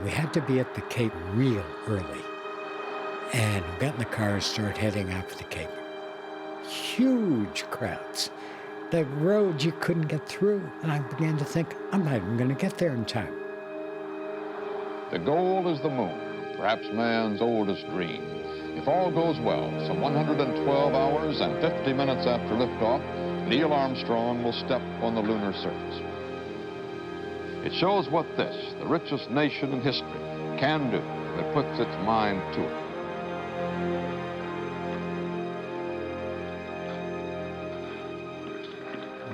we had to be at the Cape real early. And we got in the car and started heading out for the Cape. Huge crowds. The roads you couldn't get through. And I began to think, I'm not even going to get there in time. The goal is the moon, perhaps man's oldest dream. If all goes well, some 112 hours and 50 minutes after liftoff, Neil Armstrong will step on the lunar surface. It shows what this, the richest nation in history, can do if it puts its mind to it.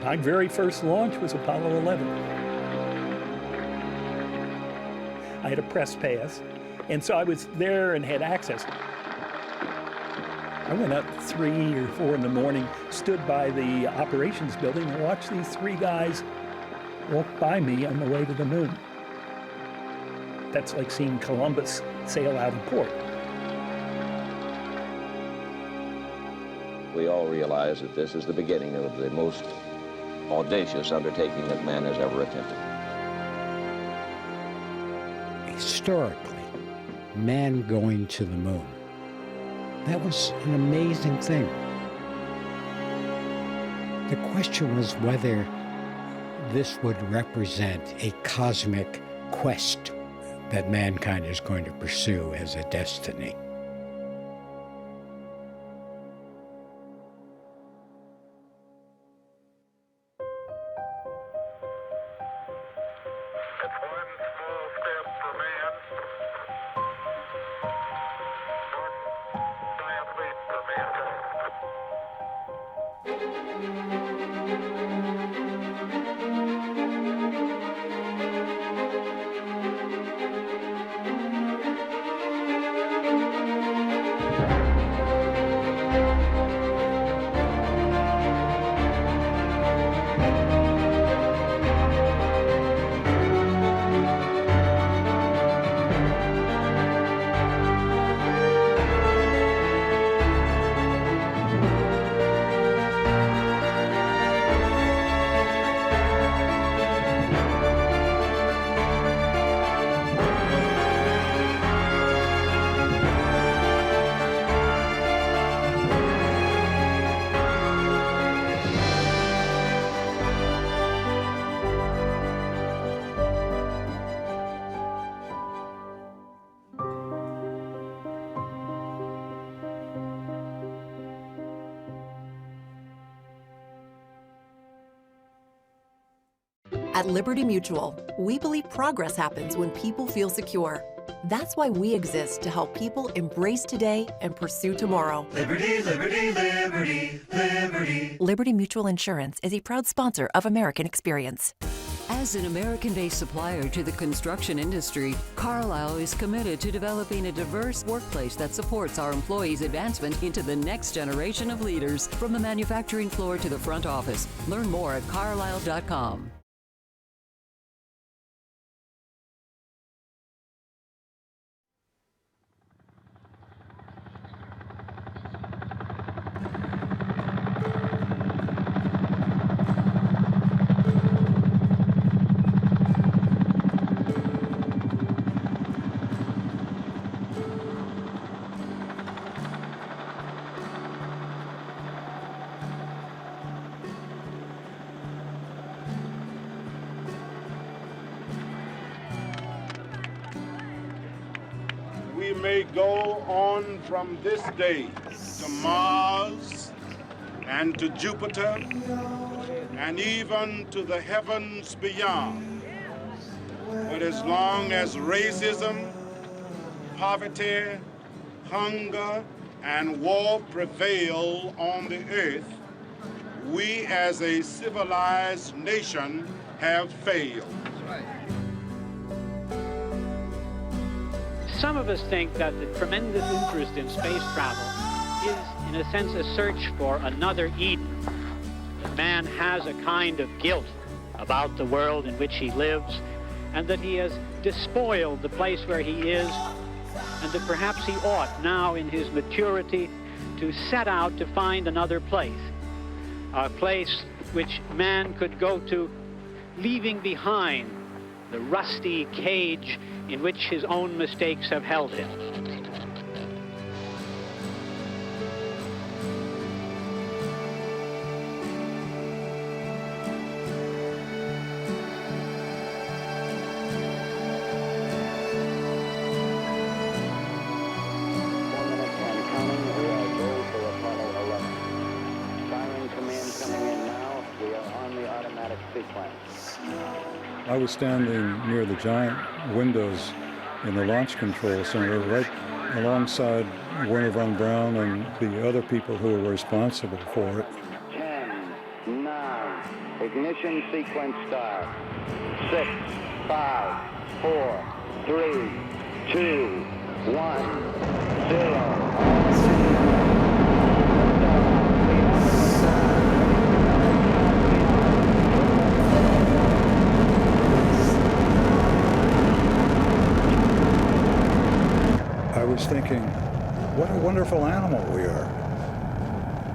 My very first launch was Apollo 11. I had a press pass, and so I was there and had access. I went up 3 or 4 in the morning, stood by the operations building and watched these 3 guys walk by me on the way to the moon. That's like seeing Columbus sail out of port. We all realize that this is the beginning of the most audacious undertaking that man has ever attempted. Historically, man going to the moon. That was an amazing thing. The question was whether this would represent a cosmic quest that mankind is going to pursue as a destiny. At Liberty Mutual, we believe progress happens when people feel secure. That's why we exist to help people embrace today and pursue tomorrow. Liberty, liberty, liberty, liberty. Liberty Mutual Insurance is a proud sponsor of American Experience. As an American-based supplier to the construction industry, Carlisle is committed to developing a diverse workplace that supports our employees' advancement into the next generation of leaders, from the manufacturing floor to the front office. Learn more at carlisle.com. We may go on from this day to Mars and to Jupiter and even to the heavens beyond. But as long as racism, poverty, hunger, and war prevail on the earth, we as a civilized nation have failed. Some of us think that the tremendous interest in space travel is, in a sense, a search for another Eden. That man has a kind of guilt about the world in which he lives, and that he has despoiled the place where he is, and that perhaps he ought now in his maturity to set out to find another place, a place which man could go to, leaving behind the rusty cage in which his own mistakes have held him. I was standing near the giant windows in the launch control center, right alongside Wernher von Braun and the other people who were responsible for it. 10, 9, ignition sequence start. 6, 5, 4, 3, 2, 1, 0. I was thinking, what a wonderful animal we are,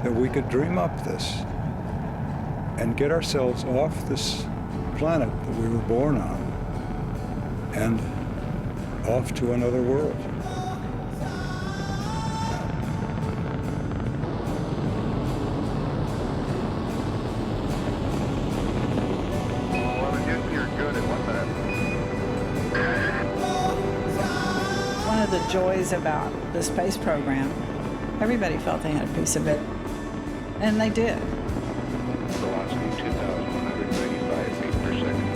that we could dream up this and get ourselves off this planet that we were born on and off to another world. One of the joys about the space program, everybody felt they had a piece of it, and they did. Velocity 2,185 feet per second.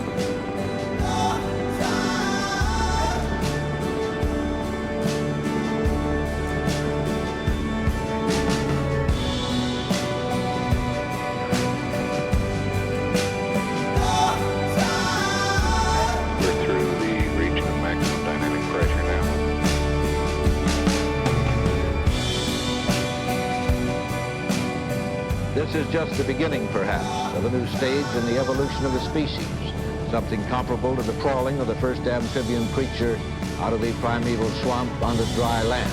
We're through the region of maximum dynamic pressure now. This is just the beginning, perhaps, of a new stage in the evolution of the species, something comparable to the crawling of the first amphibian creature out of the primeval swamp onto dry land.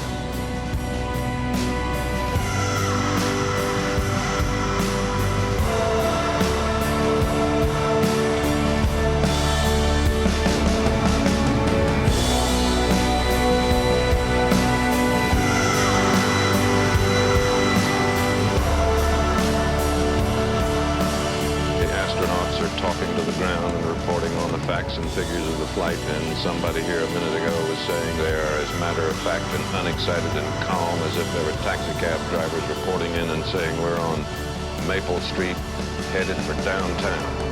And figures of the flight, and somebody here a minute ago was saying they are as a matter of fact and unexcited and calm as if they were taxi cab drivers reporting in and saying we're on Maple Street headed for downtown.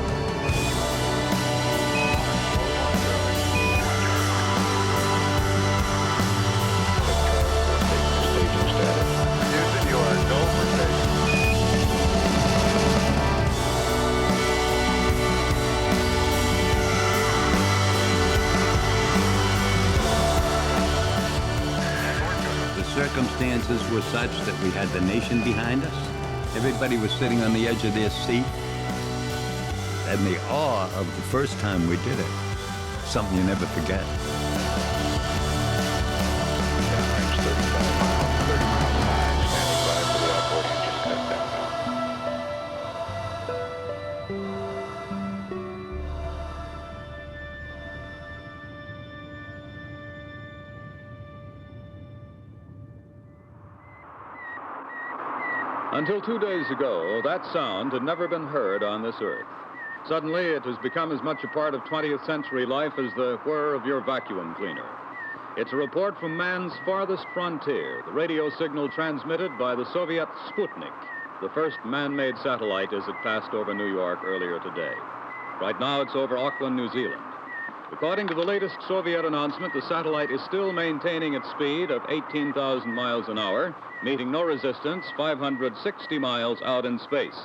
Circumstances were such that we had the nation behind us. Everybody was sitting on the edge of their seat. And the awe of the first time we did it, something you never forget. Downrange 35 miles, 30 miles high, standing by for the outboard engine cut down. Until 2 days ago, that sound had never been heard on this earth. Suddenly, it has become as much a part of 20th century life as the whir of your vacuum cleaner. It's a report from man's farthest frontier, the radio signal transmitted by the Soviet Sputnik, the first man-made satellite as it passed over New York earlier today. Right now, it's over Auckland, New Zealand. According to the latest Soviet announcement, the satellite is still maintaining its speed of 18,000 miles an hour, meeting no resistance 560 miles out in space.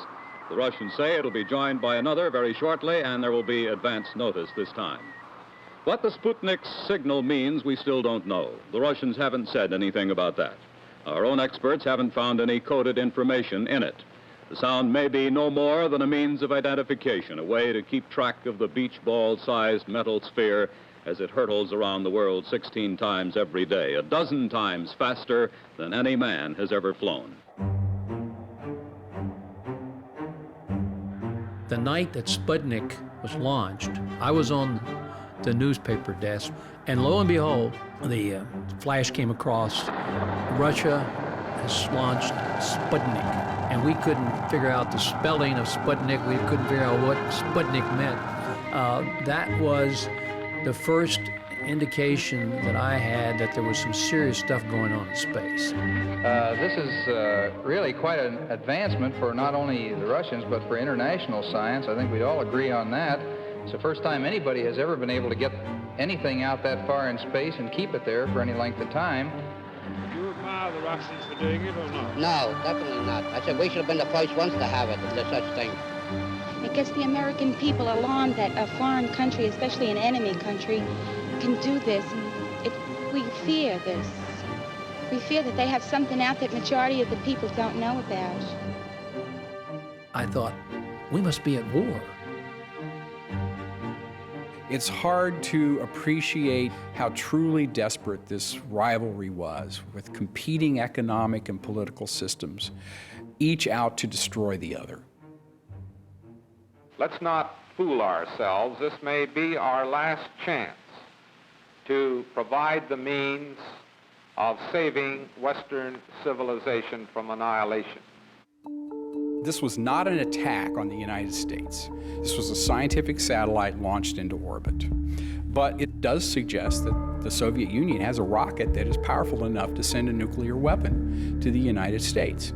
The Russians say it'll be joined by another very shortly, and there will be advance notice this time. What the Sputnik signal means, we still don't know. The Russians haven't said anything about that. Our own experts haven't found any coded information in it. The sound may be no more than a means of identification, a way to keep track of the beach ball-sized metal sphere as it hurtles around the world 16 times every day, a dozen times faster than any man has ever flown. The night that Sputnik was launched, I was on the newspaper desk. And lo and behold, the flash came across, Russia has launched Sputnik. And we couldn't figure out the spelling of Sputnik. We couldn't figure out what Sputnik meant. That was the first indication that I had that there was some serious stuff going on in space. This is really quite an advancement for not only the Russians, but for international science. I think we'd all agree on that. It's the first time anybody has ever been able to get anything out that far in space and keep it there for any length of time. Do you admire the Russians for doing it or not? No, definitely not. I said we should have been the first ones to have it, if there's such thing. It gets the American people alarmed that a foreign country, especially an enemy country, can do this. We fear this. We fear that they have something out that majority of the people don't know about. I thought, we must be at war. It's hard to appreciate how truly desperate this rivalry was, with competing economic and political systems, each out to destroy the other. Let's not fool ourselves. This may be our last chance to provide the means of saving Western civilization from annihilation. This was not an attack on the United States. This was a scientific satellite launched into orbit. But it does suggest that the Soviet Union has a rocket that is powerful enough to send a nuclear weapon to the United States.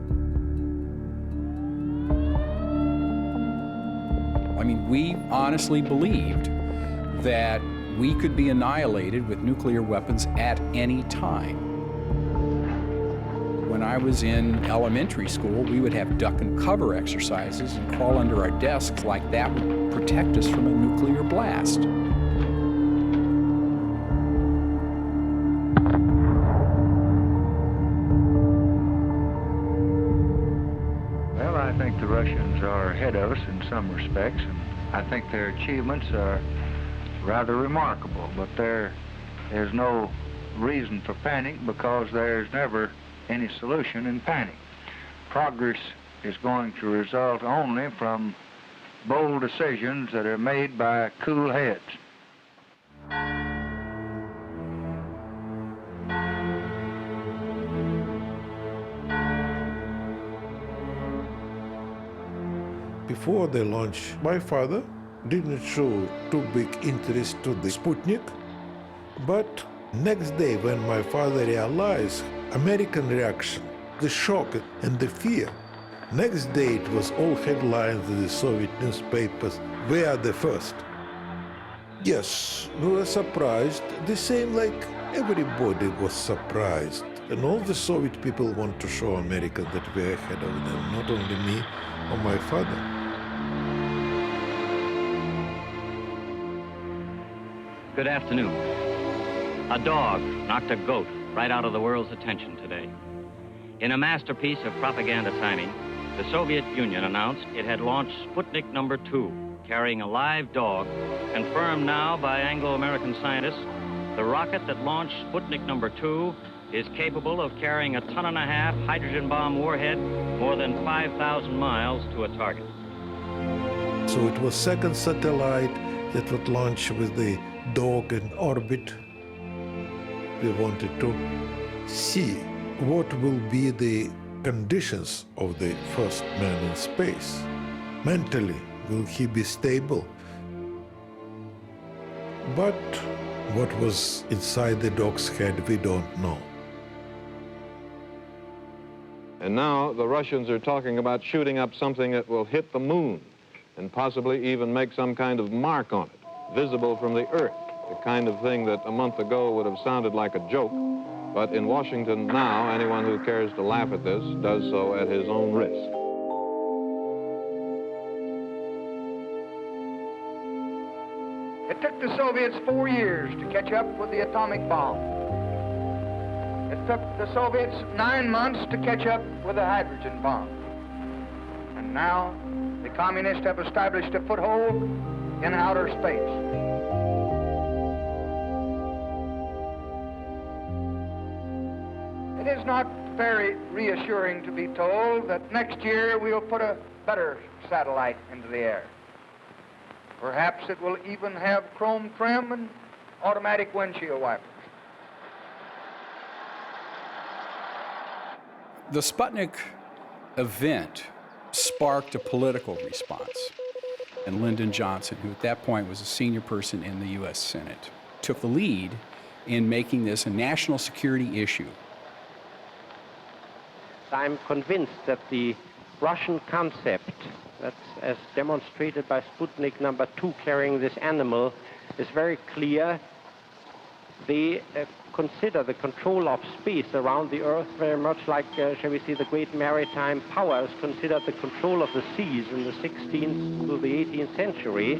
I mean, we honestly believed that we could be annihilated with nuclear weapons at any time. When I was in elementary school, we would have duck and cover exercises and crawl under our desks like that would protect us from a nuclear blast. Well, I think the Russians are ahead of us in some respects, and I think their achievements are rather remarkable, but there's no reason for panic because there's never any solution in panic. Progress is going to result only from bold decisions that are made by cool heads. Before the launch, my father didn't show too big interest to the Sputnik, but next day when my father realized American reaction, the shock and the fear, next day it was all headlines in the Soviet newspapers, we are the first. Yes, we were surprised, the same like everybody was surprised. And all the Soviet people want to show America that we're ahead of them, not only me or my father. Good afternoon. A dog knocked a goat right out of the world's attention today. In a masterpiece of propaganda timing, the Soviet Union announced it had launched Sputnik No. 2, carrying a live dog, confirmed now by Anglo-American scientists. The rocket that launched Sputnik No. 2 is capable of carrying a 1.5 ton hydrogen bomb warhead more than 5,000 miles to a target. So it was second satellite that would launch with the dog in orbit. We wanted to see what will be the conditions of the first man in space. Mentally, will he be stable? But what was inside the dog's head, we don't know. And now the Russians are talking about shooting up something that will hit the moon and possibly even make some kind of mark on it, visible from the Earth, the kind of thing that a month ago would have sounded like a joke. But in Washington now, anyone who cares to laugh at this does so at his own risk. It took the Soviets 4 years to catch up with the atomic bomb. It took the Soviets 9 months to catch up with the hydrogen bomb. And now, the communists have established a foothold in outer space. It is not very reassuring to be told that next year we'll put a better satellite into the air. Perhaps it will even have chrome trim and automatic windshield wipers. The Sputnik event sparked a political response. And Lyndon Johnson, who at that point was a senior person in the U.S. Senate, took the lead in making this a national security issue. I'm convinced that the Russian concept, that's as demonstrated by Sputnik number 2 carrying this animal, is very clear. They consider the control of space around the Earth very much like, shall we say, the great maritime powers considered the control of the seas in the 16th to the 18th century.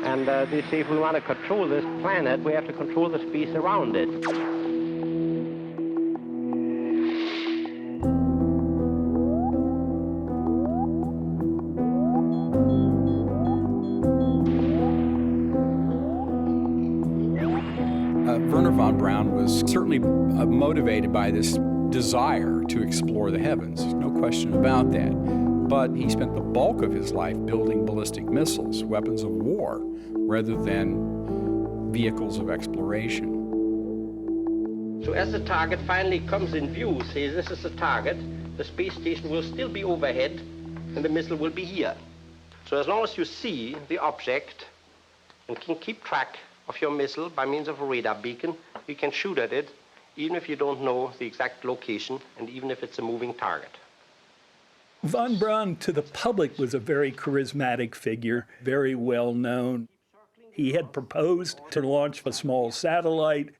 And they say if we want to control this planet, we have to control the space around it. Wernher von Braun was certainly motivated by this desire to explore the heavens, no question about that. But he spent the bulk of his life building ballistic missiles, weapons of war, rather than vehicles of exploration. So as the target finally comes in view, say this is the target, the space station will still be overhead and the missile will be here. So as long as you see the object and can keep track of your missile by means of a radar beacon, you can shoot at it even if you don't know the exact location and even if it's a moving target. Von Braun to the public was a very charismatic figure, very well known. He had proposed to launch a small satellite.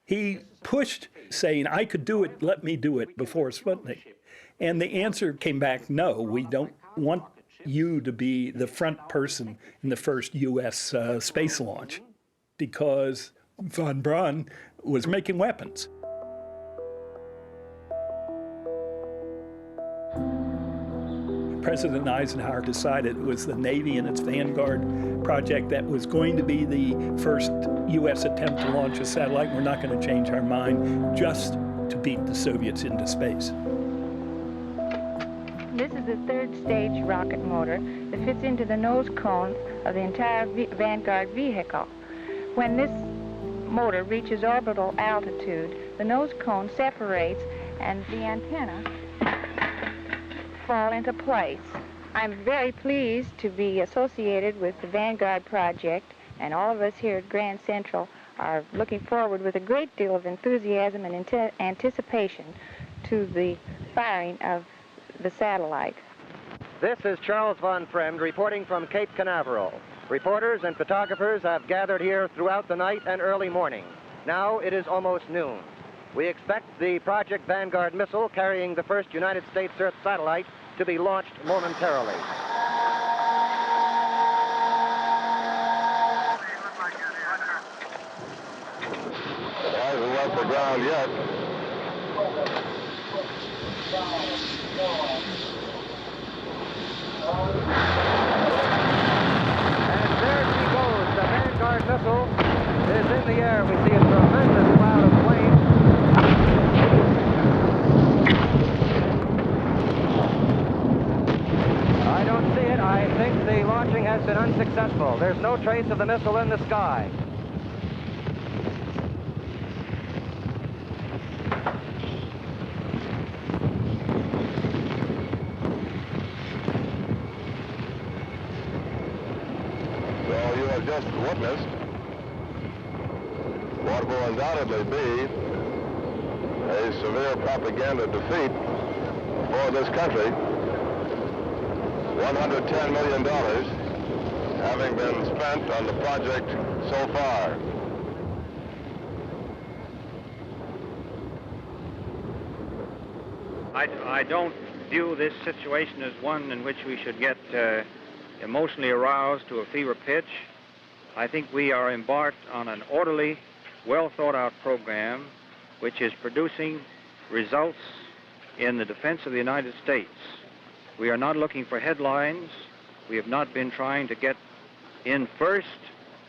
He pushed, saying, I could do it, let me do it, before Sputnik. And the answer came back, no, we don't want you to be the front person in the first U.S. space launch, because von Braun was making weapons. President Eisenhower decided it was the Navy and its Vanguard project that was going to be the first U.S. attempt to launch a satellite. We're not going to change our mind just to beat the Soviets into space. This is the third stage rocket motor that fits into the nose cone of the entire Vanguard vehicle. When this motor reaches orbital altitude, the nose cone separates and the antenna fall into place. I'm very pleased to be associated with the Vanguard project, and all of us here at Grand Central are looking forward with a great deal of enthusiasm and anticipation to the firing of the satellite. This is Charles von Fremd reporting from Cape Canaveral. Reporters and photographers have gathered here throughout the night and early morning. Now it is almost noon. We expect the Project Vanguard missile carrying the first United States Earth satellite to be launched momentarily. It hasn't left the ground yet. And there she goes. The Vanguard missile is in the air. We see a tremendous cloud of flames. I don't see it. I think the launching has been unsuccessful. There's no trace of the missile in the sky. Well, you have just witnessed what will undoubtedly be a severe propaganda defeat for this country. $110 million having been spent on the project so far. I don't view this situation as one in which we should get emotionally aroused to a fever pitch. I think we are embarked on an orderly, well-thought-out program which is producing results in the defense of the United States. We are not looking for headlines. We have not been trying to get in first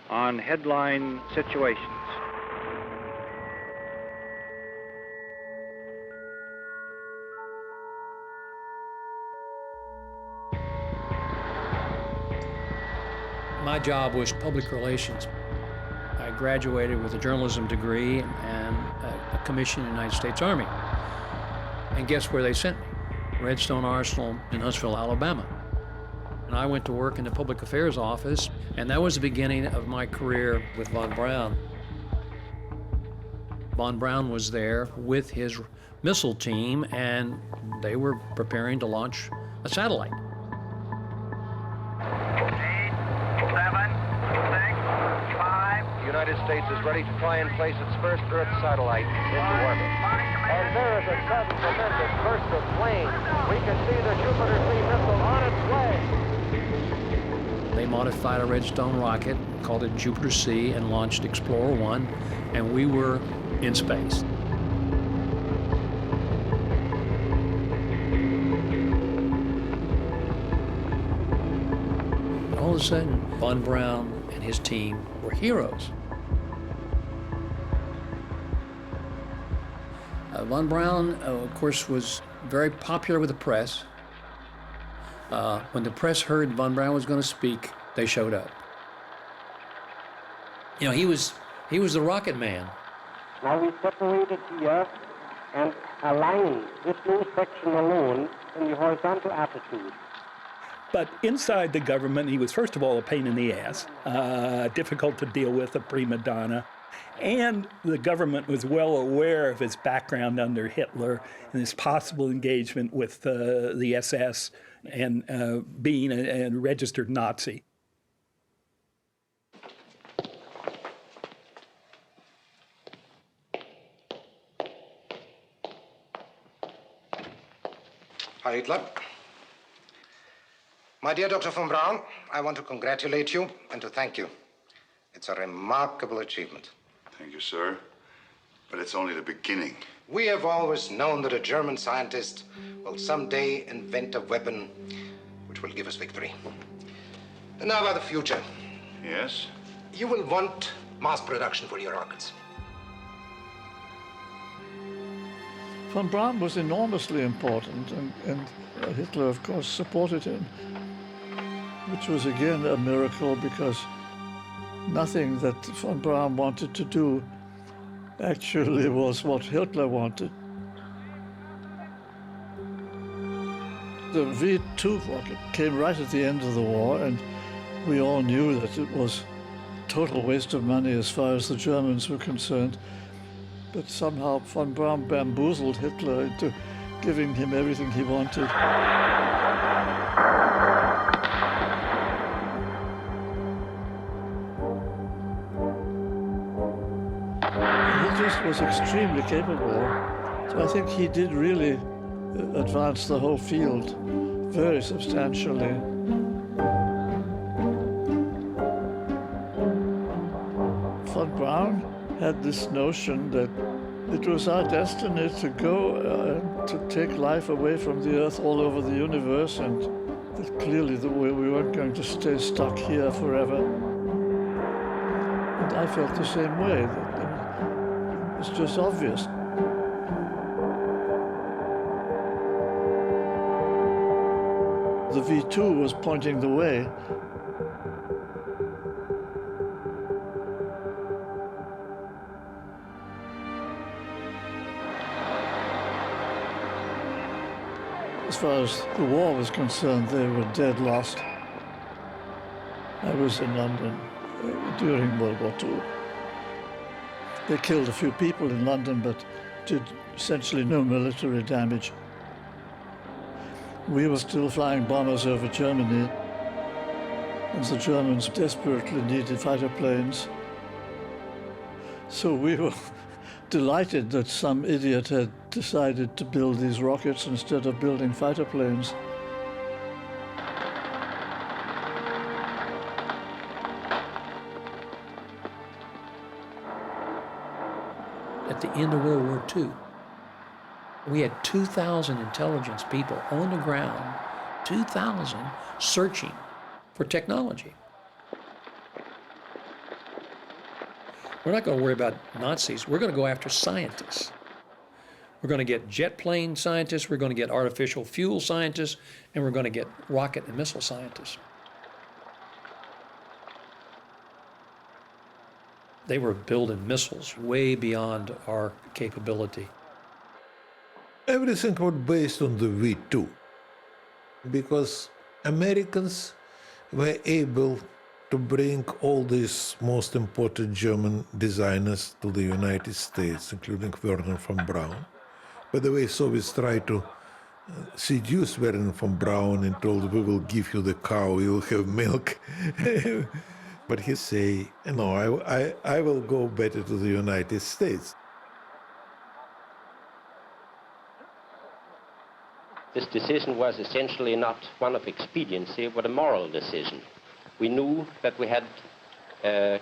on headline situations. My job was public relations. I graduated with a journalism degree and a commission in the United States Army. And guess where they sent me? Redstone Arsenal in Huntsville, Alabama. And I went to work in the public affairs office, and that was the beginning of my career with von Braun. Von Braun was there with his missile team, and they were preparing to launch a satellite. 8, 7, 6, 5. The United States is ready to try and place its first Earth satellite into orbit. And there is a sudden tremendous burst of flame. We can see the Jupiter 3 missile on its way. They modified a Redstone rocket, called it Jupiter C, and launched Explorer 1, and we were in space. All of a sudden, von Braun and his team were heroes. Von Braun, of course, was very popular with the press. When the press heard von Braun was going to speak, they showed up. You know, he was the rocket man. Now we separated here and align this new section alone in the horizontal attitude. But inside the government, he was first of all a pain in the ass, difficult to deal with, a prima donna. And the government was well aware of his background under Hitler and his possible engagement with the SS and being a registered Nazi. Herr Hitler. My dear Dr. von Braun, I want to congratulate you and to thank you. It's a remarkable achievement. Thank you, sir. But it's only the beginning. We have always known that a German scientist will someday invent a weapon which will give us victory. And now about the future. Yes? You will want mass production for your rockets. Von Braun was enormously important, and Hitler, of course, supported him, which was again a miracle because nothing that von Braun wanted to do actually was what Hitler wanted. The V-2 rocket came right at the end of the war, and we all knew that it was a total waste of money as far as the Germans were concerned. But somehow von Braun bamboozled Hitler into giving him everything he wanted. He just was extremely capable. So I think he did really advance the whole field very substantially. Von Braun had this notion that it was our destiny to go to take life away from the Earth all over the universe, and that clearly we weren't going to stay stuck here forever. And I felt the same way. It's just obvious. The V-2 was pointing the way. As far as the war was concerned, they were dead lost. I was in London during World War II. They killed a few people in London, but did essentially no military damage. We were still flying bombers over Germany, and the Germans desperately needed fighter planes. So we were delighted that some idiot had decided to build these rockets instead of building fighter planes. At the end of World War II, we had 2,000 intelligence people on the ground, 2,000 searching for technology. We're not going to worry about Nazis. We're going to go after scientists. We're going to get jet plane scientists, we're going to get artificial fuel scientists, and we're going to get rocket and missile scientists. They were building missiles way beyond our capability. Everything was based on the V2, because Americans were able to bring all these most important German designers to the United States, including Wernher von Braun. By the way, Soviets tried to seduce Wernher von Braun and told, we will give you the cow, you will have milk. But he say, no, I will go better to the United States. This decision was essentially not one of expediency, but a moral decision. We knew that we had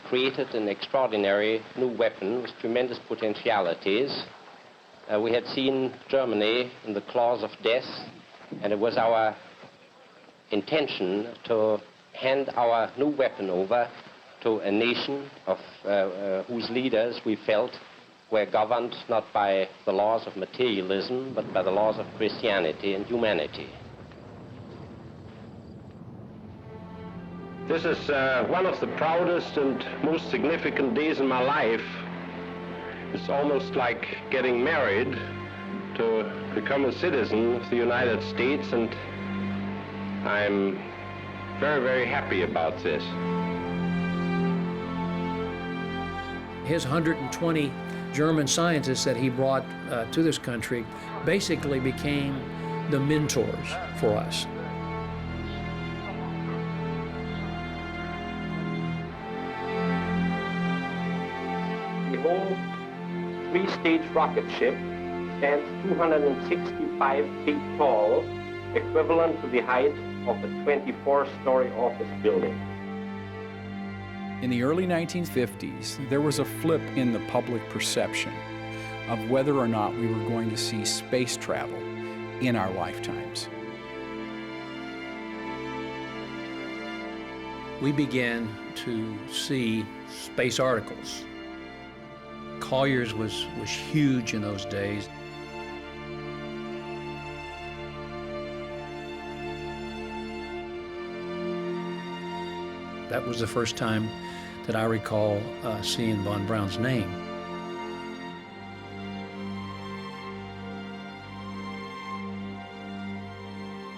created an extraordinary new weapon with tremendous potentialities. We had seen Germany in the claws of death, and it was our intention to hand our new weapon over to a nation of whose leaders we felt were governed not by the laws of materialism, but by the laws of Christianity and humanity. This is one of the proudest and most significant days in my life. It's almost like getting married to become a citizen of the United States, and I'm very, very happy about this. His 120 German scientists that he brought to this country basically became the mentors for us. The whole three-stage rocket ship stands 265 feet tall, equivalent to the height of a 24-story office building. In the early 1950s, there was a flip in the public perception of whether or not we were going to see space travel in our lifetimes. We began to see space articles. Collier's was huge in those days. That was the first time that I recall seeing von Braun's name.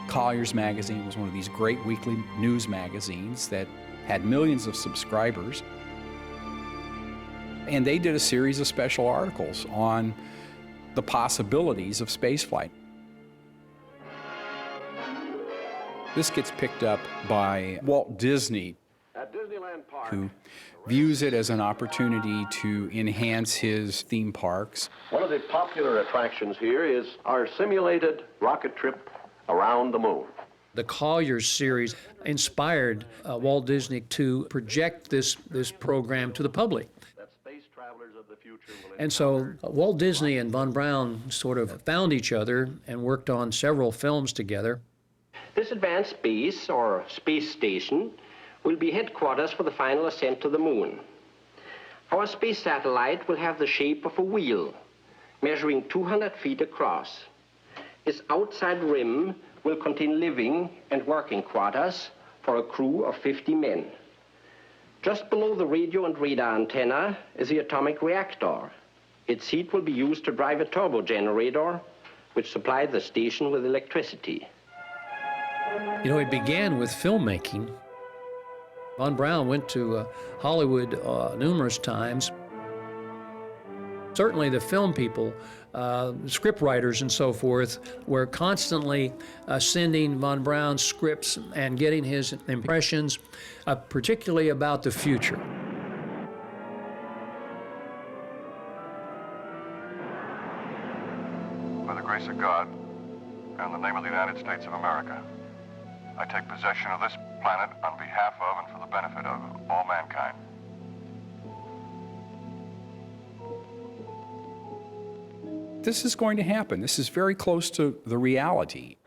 Collier's magazine was one of these great weekly news magazines that had millions of subscribers. And they did a series of special articles on the possibilities of spaceflight. This gets picked up by Walt Disney, who views it as an opportunity to enhance his theme parks. One of the popular attractions here is our simulated rocket trip around the moon. The Collier series inspired Walt Disney to project this program to the public. And so Walt Disney and von Braun sort of found each other and worked on several films together. This advanced base, or space station, will be headquarters for the final ascent to the moon. Our space satellite will have the shape of a wheel, measuring 200 feet across. Its outside rim will contain living and working quarters for a crew of 50 men. Just below the radio and radar antenna is the atomic reactor. Its heat will be used to drive a turbo generator, which supplies the station with electricity. You know, it began with filmmaking. Von Braun went to Hollywood numerous times. Certainly the film people, script writers and so forth, were constantly sending von Braun scripts and getting his impressions, particularly about the future. By the grace of God and the name of the United States of America, I take possession of this planet on behalf of and for the benefit of all mankind. This is going to happen. This is very close to the reality.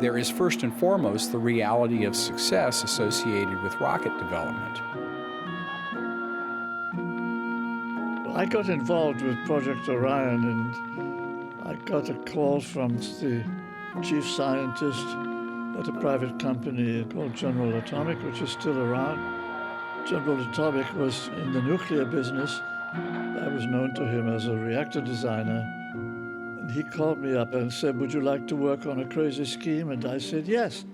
There is first and foremost the reality of success associated with rocket development. I got involved with Project Orion, and I got a call from the chief scientist at a private company called General Atomic, which is still around. General Atomic was in the nuclear business. I was known to him as a reactor designer. And he called me up and said, would you like to work on a crazy scheme? And I said, yes.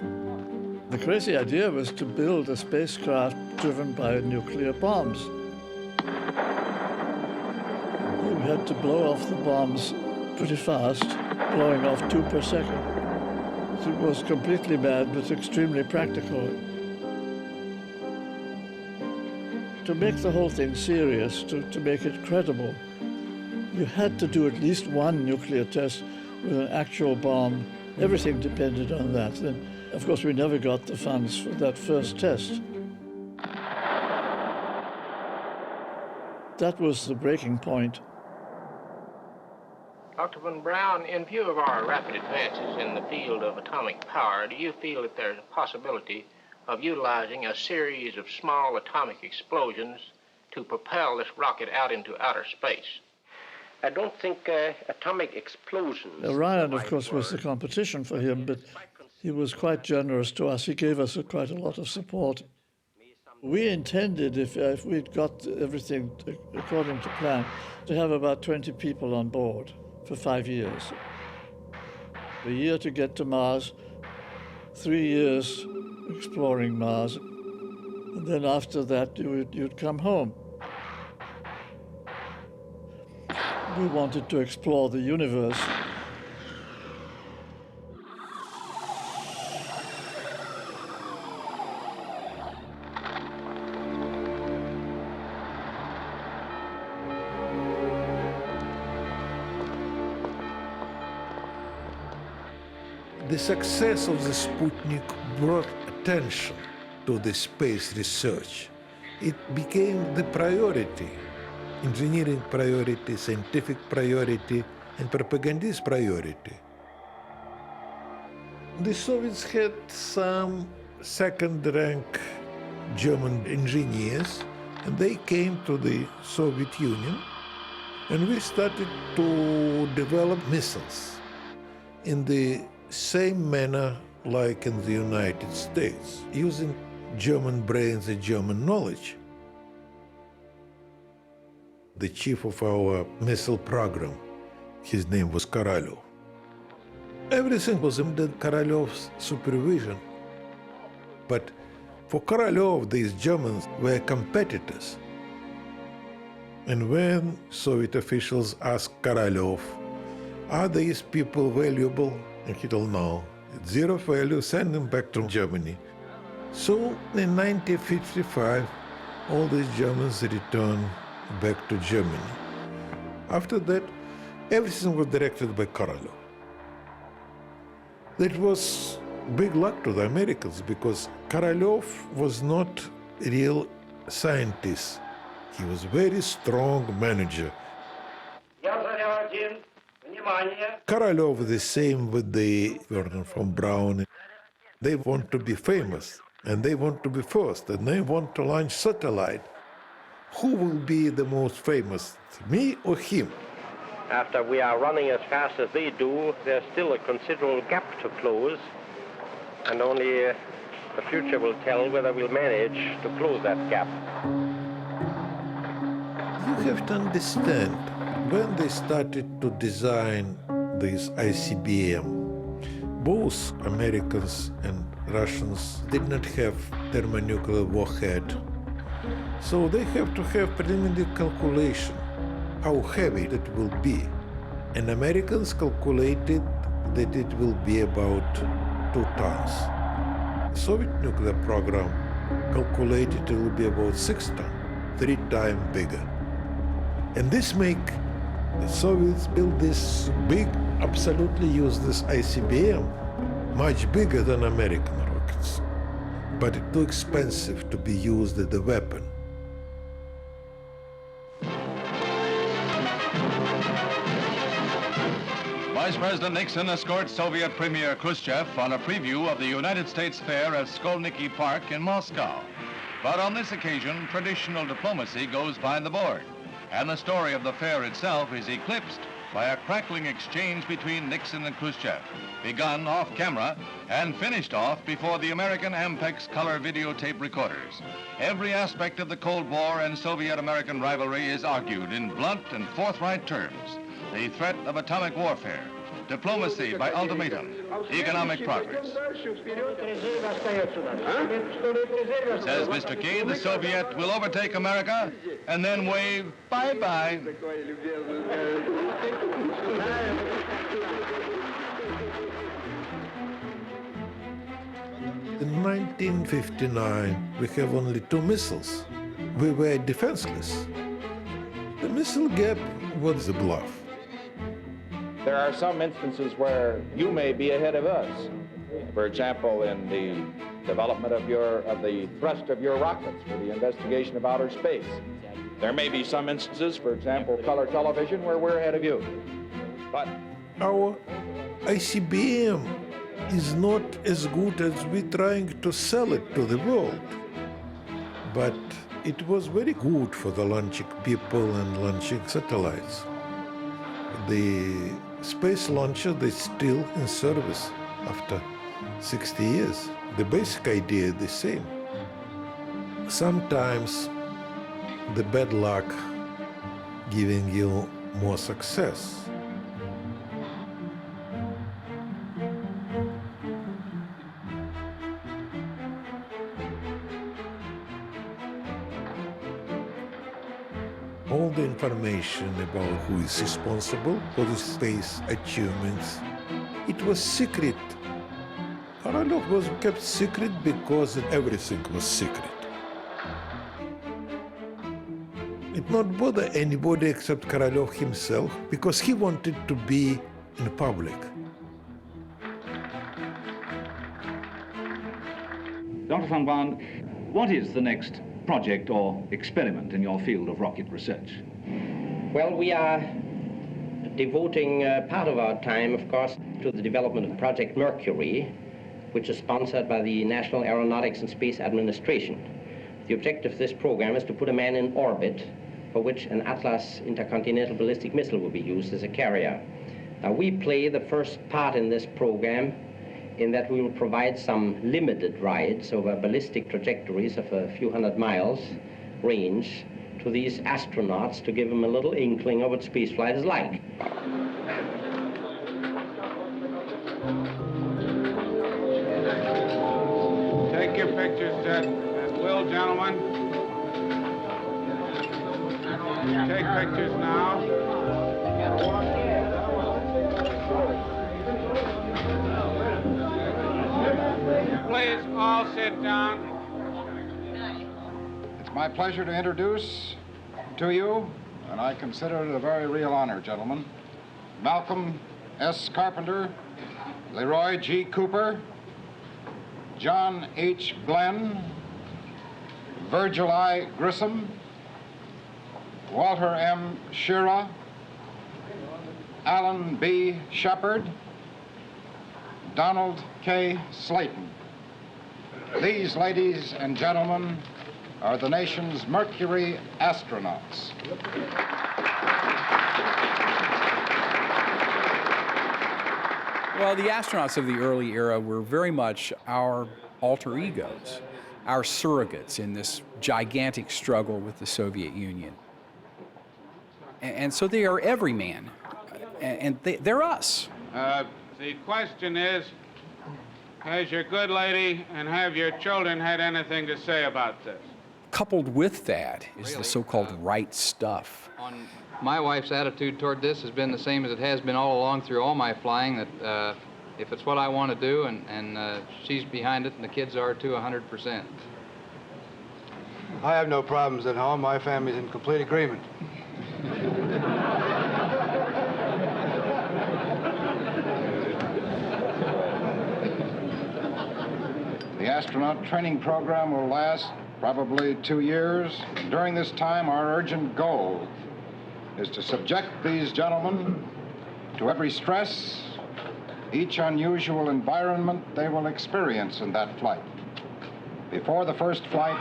The crazy idea was to build a spacecraft driven by nuclear bombs. We had to blow off the bombs pretty fast, blowing off 2 per second. It was completely mad, but extremely practical. To make the whole thing serious, to make it credible, you had to do at least one nuclear test with an actual bomb. Everything depended on that. Then, of course, we never got the funds for that first test. That was the breaking point. Dr. von Braun, in view of our rapid advances in the field of atomic power, do you feel that there's a possibility of utilizing a series of small atomic explosions to propel this rocket out into outer space? I don't think atomic explosions... Orion, of course, was the competition for him, but he was quite generous to us. He gave us quite a lot of support. We intended, if we'd got everything according to plan, to have about 20 people on board for 5 years. A year to get to Mars, 3 years exploring Mars, and then after that you'd come home. We wanted to explore the universe. The success of the Sputnik brought attention to the space research. It became the priority, engineering priority, scientific priority, and propagandist priority. The Soviets had some second-rank German engineers, and they came to the Soviet Union, and we started to develop missiles in the same manner like in the United States, using German brains and German knowledge. The chief of our missile program, his name was Korolev. Everything was under Korolev's supervision. But for Korolev, these Germans were competitors. And when Soviet officials asked Korolev, are these people valuable? And he told no, it's zero value, send them back to Germany. So in 1955, all these Germans returned back to Germany. After that, everything was directed by Korolev. That was big luck to the Americans because Korolev was not a real scientist. He was a very strong manager. Korolev the same with the Wernher from Braun. They want to be famous, and they want to be first, and they want to launch satellite. Who will be the most famous, me or him? After we are running as fast as they do, there's still a considerable gap to close, and only the future will tell whether we'll manage to close that gap. You have to understand, when they started to design this ICBM, both Americans and Russians did not have thermonuclear warhead. So they have to have preliminary calculation how heavy it will be. And Americans calculated that it will be about 2 tons. The Soviet nuclear program calculated it will be about 6 tons, 3 times bigger. And this make the Soviets build this big, absolutely useless ICBM, much bigger than American rockets, but too expensive to be used as a weapon. Vice President Nixon escorts Soviet Premier Khrushchev on a preview of the United States Fair at Skolniki Park in Moscow. But on this occasion, traditional diplomacy goes by the board, and the story of the fair itself is eclipsed by a crackling exchange between Nixon and Khrushchev, begun off camera and finished off before the American Ampex color videotape recorders. Every aspect of the Cold War and Soviet-American rivalry is argued in blunt and forthright terms. The threat of atomic warfare, diplomacy by ultimatum, economic progress. Says Mr. K, the Soviet will overtake America and then wave bye-bye. In 1959, we have only 2 missiles. We were defenseless. The missile gap was a bluff. There are some instances where you may be ahead of us. For example, in the development of the thrust of your rockets for the investigation of outer space. There may be some instances, for example, color television, where we're ahead of you. But our ICBM is not as good as we're trying to sell it to the world. But it was very good for the launching people and launching satellites. The space launcher is still in service after 60 years. The basic idea is the same. Sometimes the bad luck giving you more success. All the information about who is responsible for the space achievements, it was secret. Korolev was kept secret because everything was secret. It not bother anybody except Korolev himself because he wanted to be in public. Dr. von Braun, what is the next project or experiment in your field of rocket research? Well, we are devoting part of our time, of course, to the development of Project Mercury, which is sponsored by the National Aeronautics and Space Administration. The objective of this program is to put a man in orbit, for which an Atlas intercontinental ballistic missile will be used as a carrier. Now, we play the first part in this program in that we will provide some limited rides over ballistic trajectories of a few hundred miles range to these astronauts to give them a little inkling of what spaceflight is like. Take your pictures, Ted. And will, gentlemen. Take pictures now. Please all sit down. It's my pleasure to introduce to you, and I consider it a very real honor, gentlemen, Malcolm S. Carpenter, Leroy G. Cooper, John H. Glenn, Virgil I. Grissom, Walter M. Schirra, Alan B. Shepard, Donald K. Slayton. These, ladies and gentlemen, are the nation's Mercury astronauts. Well, the astronauts of the early era were very much our alter egos, our surrogates in this gigantic struggle with the Soviet Union. And so they are every man, and they're us. The question is, has your good lady and have your children had anything to say about this? Coupled with that is the so-called right stuff. My wife's attitude toward this has been the same as it has been all along through all my flying, that if it's what I want to do and she's behind it and the kids are too, 100%. I have no problems at home. My family's in complete agreement. The astronaut training program will last probably 2 years. During this time, our urgent goal is to subject these gentlemen to every stress, each unusual environment they will experience in that flight. Before the first flight,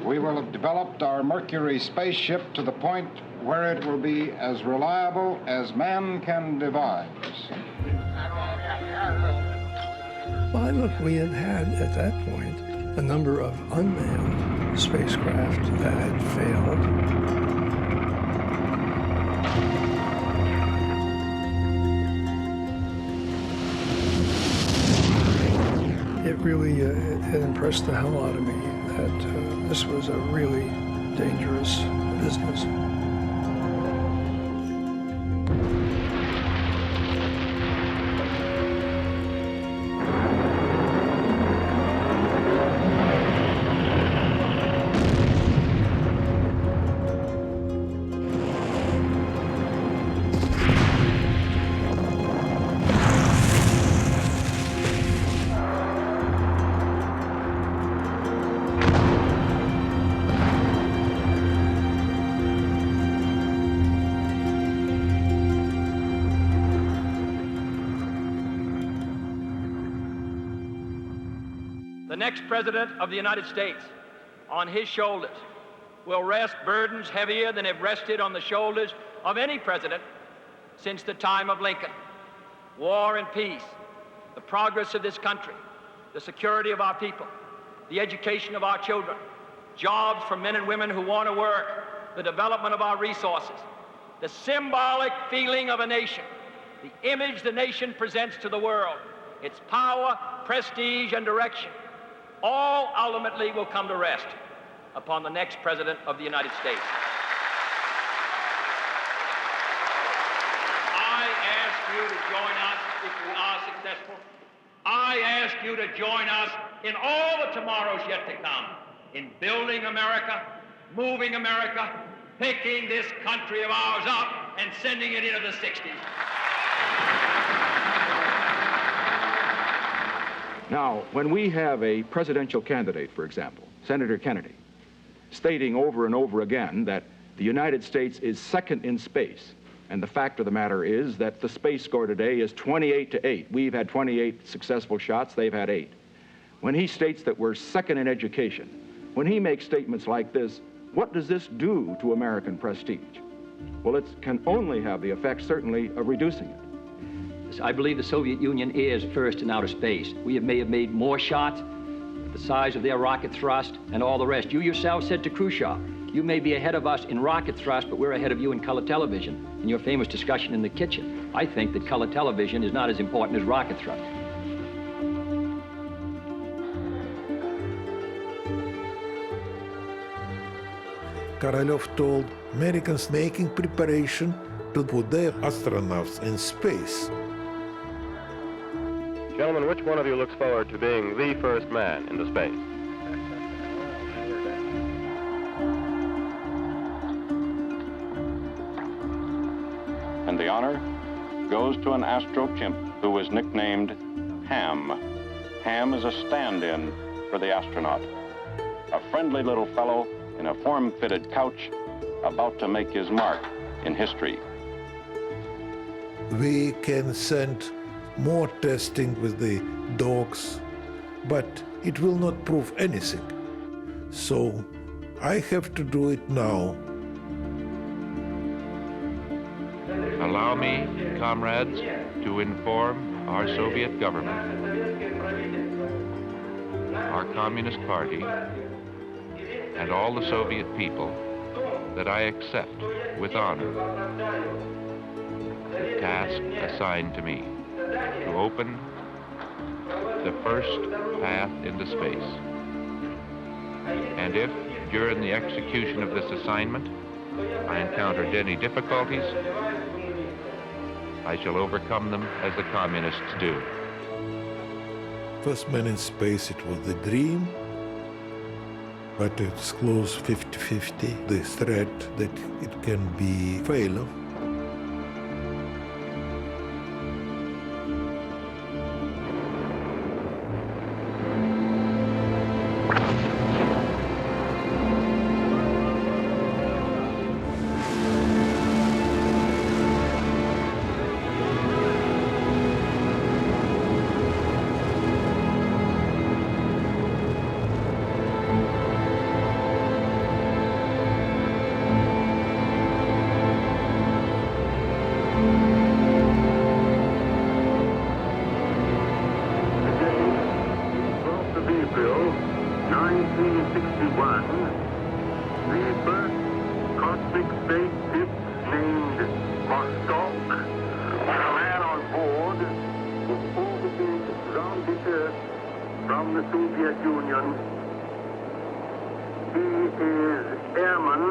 we will have developed our Mercury spaceship to the point where it will be as reliable as man can devise. Well, look, we had at that point a number of unmanned spacecraft that had failed. It really had impressed the hell out of me that this was a really dangerous business. The next President of the United States, on his shoulders, will rest burdens heavier than have rested on the shoulders of any president since the time of Lincoln. War and peace, the progress of this country, the security of our people, the education of our children, jobs for men and women who want to work, the development of our resources, the symbolic feeling of a nation, the image the nation presents to the world, its power, prestige, and direction, all ultimately will come to rest upon the next President of the United States. I ask you to join us if we are successful. I ask you to join us in all the tomorrows yet to come, in building America, moving America, picking this country of ours up and sending it into the 60s. Now, when we have a presidential candidate, for example, Senator Kennedy, stating over and over again that the United States is second in space, and the fact of the matter is that the space score today is 28-8. We've had 28 successful shots, they've had 8. When he states that we're second in education, when he makes statements like this, what does this do to American prestige? Well, it can only have the effect, certainly, of reducing it. I believe the Soviet Union is first in outer space. We may have made more shots, the size of their rocket thrust, and all the rest. You yourself said to Khrushchev, you may be ahead of us in rocket thrust, but we're ahead of you in color television. In your famous discussion in the kitchen, I think that color television is not as important as rocket thrust. Korolev told Americans making preparation to put their astronauts in space. Gentlemen, which one of you looks forward to being the first man into space? And the honor goes to an astro chimp who was nicknamed Ham. Ham is a stand-in for the astronaut. A friendly little fellow in a form-fitted couch about to make his mark in history. We can send more testing with the dogs, but it will not prove anything. So I have to do it now. Allow me, comrades, to inform our Soviet government, our Communist Party, and all the Soviet people that I accept with honor the task assigned to me to open the first path into space. And if, during the execution of this assignment, I encountered any difficulties, I shall overcome them as the communists do. First man in space, it was the dream, but it's close 50-50, the threat that it can be failure. 1961, the first cosmic spaceship named Vostok, with a man on board, was orbiting round the Earth from the Soviet Union. He is Airman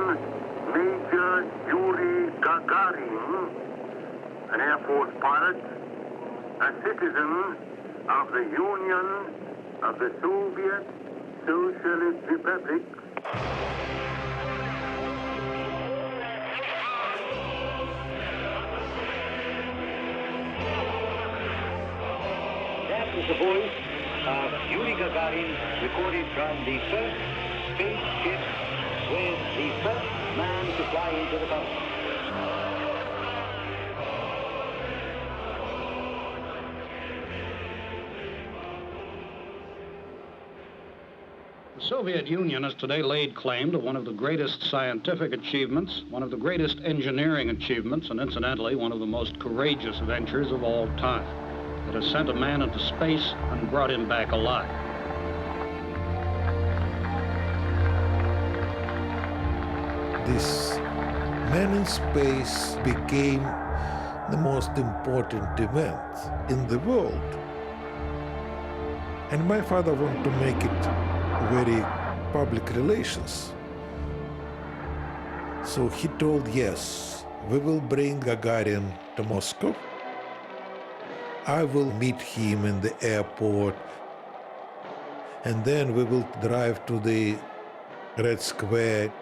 Major Yuri Gagarin, an Air Force pilot, a citizen of the Union of the Soviet Socialist Republics. That was the voice of Yuri Gagarin, recorded from the first spaceship with the first man to fly into the cosmos. The Soviet Union has today laid claim to one of the greatest scientific achievements, one of the greatest engineering achievements, and incidentally, one of the most courageous ventures of all time. It has sent a man into space and brought him back alive. This man in space became the most important event in the world. And my father wanted to make it very public relations. So he told, yes, we will bring Gagarin to Moscow. I will meet him in the airport. And then we will drive to the Red Square.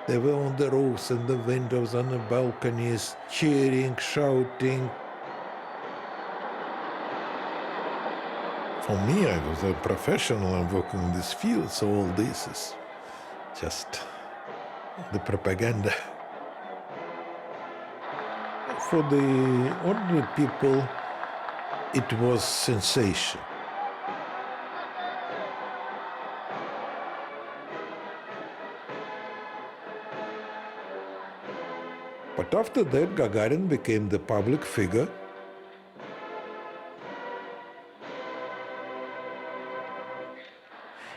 They were on the roofs and the windows, on the balconies, cheering, shouting. For me, I was a professional. I'm working in this field, so all this is just the propaganda. For the ordinary people, it was sensation. But after that, Gagarin became the public figure.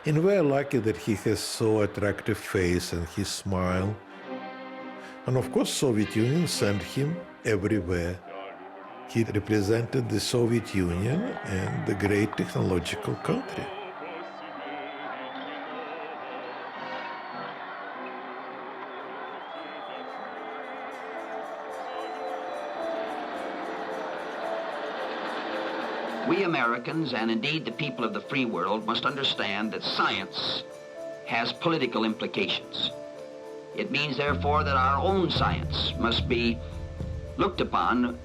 And we're lucky that he has so attractive face and his smile. And of course, Soviet Union sent him everywhere. He represented the Soviet Union and the great technological country. We Americans, and indeed the people of the free world, must understand that science has political implications. It means, therefore, that our own science must be looked upon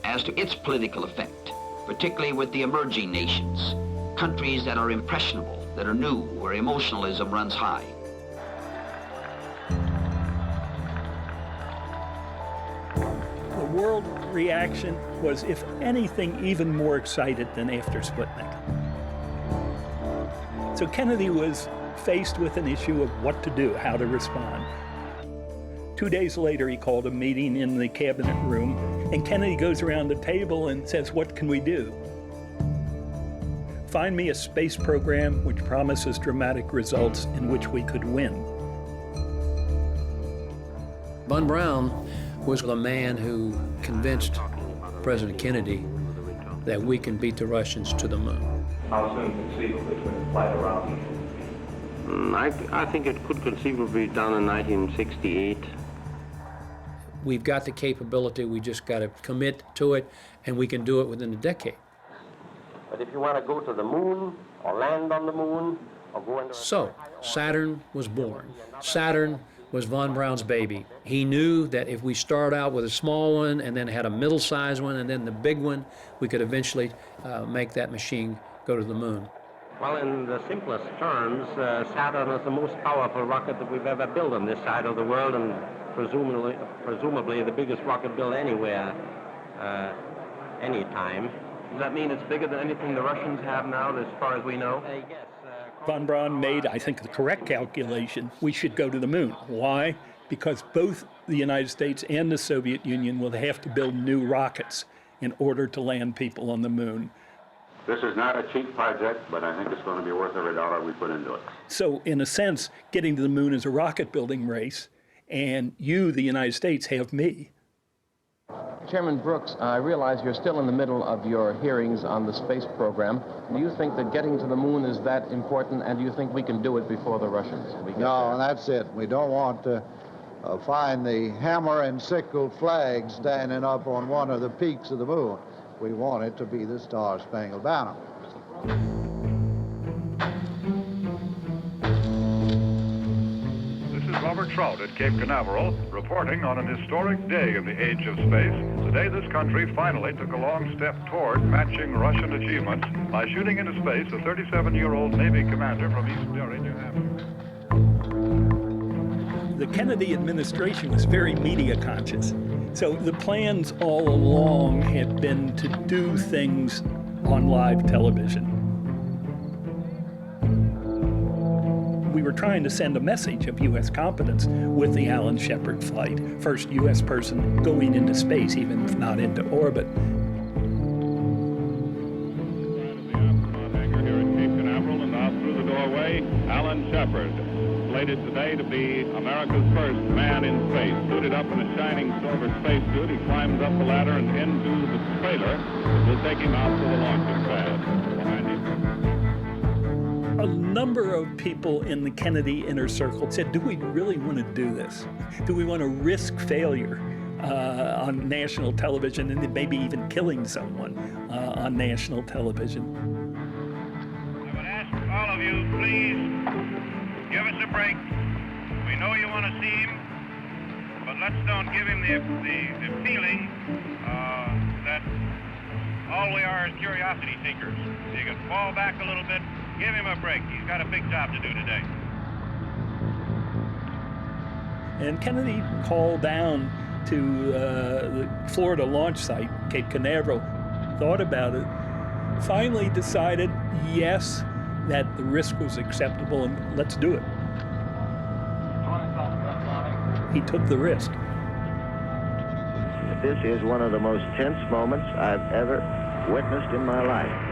as to its political effect, particularly with the emerging nations, countries that are impressionable, that are new, where emotionalism runs high. The world reaction was, if anything, even more excited than after Sputnik. So Kennedy was faced with an issue of what to do, how to respond. 2 days later, he called a meeting in the cabinet room, and Kennedy goes around the table and says, "What can we do? Find me a space program which promises dramatic results in which we could win." Von Braun was the man who convinced President Kennedy that we can beat the Russians to the moon. How soon conceivably could it fly around? I think it could conceivably be done in 1968. We've got the capability, we just got to commit to it, and we can do it within a decade. But if you want to go to the moon, or land on the moon, or go into... So, Saturn was born. Saturn was von Braun's baby. He knew that if we start out with a small one, and then had a middle-sized one, and then the big one, we could eventually make that machine go to the moon. Well, in the simplest terms, Saturn is the most powerful rocket that we've ever built on this side of the world, and presumably the biggest rocket built anywhere, any time. Does that mean it's bigger than anything the Russians have now, as far as we know? Yes. Von Braun made, I think, the correct calculation. We should go to the moon. Why? Because both the United States and the Soviet Union will have to build new rockets in order to land people on the moon. This is not a cheap project, but I think it's going to be worth every dollar we put into it. So, in a sense, getting to the moon is a rocket-building race, and you, the United States, have me. Chairman Brooks, I realize you're still in the middle of your hearings on the space program. Do you think that getting to the moon is that important, and do you think we can do it before the Russians? No, and that's it. We don't want to find the hammer and sickle flag standing up on one of the peaks of the moon. We want it to be the Star-Spangled Banner. This is Robert Trout at Cape Canaveral, reporting on an historic day in the age of space, the day this country finally took a long step toward matching Russian achievements by shooting into space a 37-year-old Navy commander from East Derry, New Hampshire. The Kennedy administration was very media conscious. So the plans all along had been to do things on live television. We were trying to send a message of U.S. competence with the Alan Shepard flight, first U.S. person going into space, even if not into orbit. Hangar here at Cape Canaveral, and now through the doorway, Alan Shepard, slated today to be America's first man in space. Suited up in a shining silver spacesuit, he climbs up the ladder and into the trailer that will take him out to the launching pad. Behind him. A number of people in the Kennedy inner circle said, do we really want to do this? Do we want to risk failure on national television and maybe even killing someone on national television? I would ask all of you, please, give us a break. We know you want to see him, but let's don't give him the feeling that all we are is curiosity seekers. You can fall back a little bit, give him a break. He's got a big job to do today. And Kennedy called down to the Florida launch site, Cape Canaveral, thought about it, finally decided, yes, that the risk was acceptable and let's do it. He took the risk. This is one of the most tense moments I've ever witnessed in my life.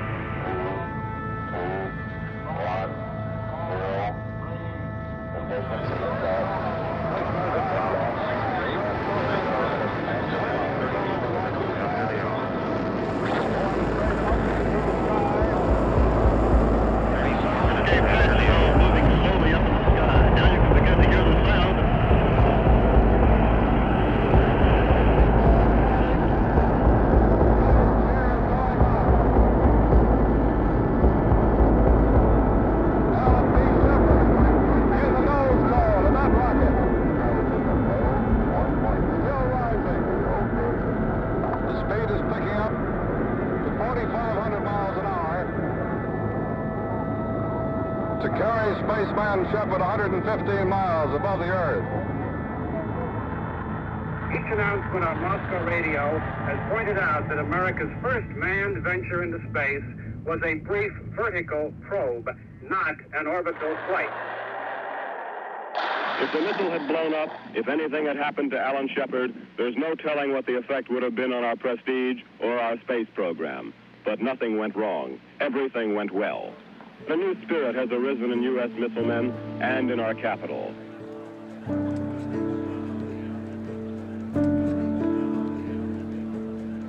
Shepard 115 miles above the Earth. Each announcement on Moscow radio has pointed out that America's first manned venture into space was a brief vertical probe, not an orbital flight. If the missile had blown up, if anything had happened to Alan Shepard, there's no telling what the effect would have been on our prestige or our space program. But nothing went wrong. Everything went well. A new spirit has arisen in U.S. missile men and in our capital.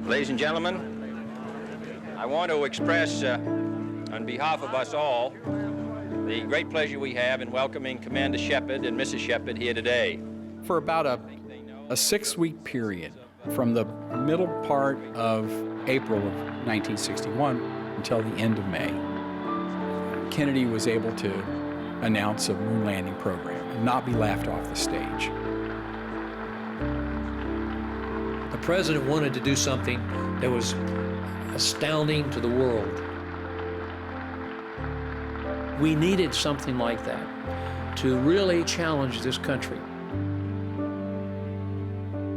Ladies and gentlemen, I want to express, on behalf of us all, the great pleasure we have in welcoming Commander Shepard and Mrs. Shepard here today. For about a 6-week period, from the middle part of April of 1961 until the end of May, Kennedy was able to announce a moon landing program and not be laughed off the stage. The president wanted to do something that was astounding to the world. We needed something like that to really challenge this country.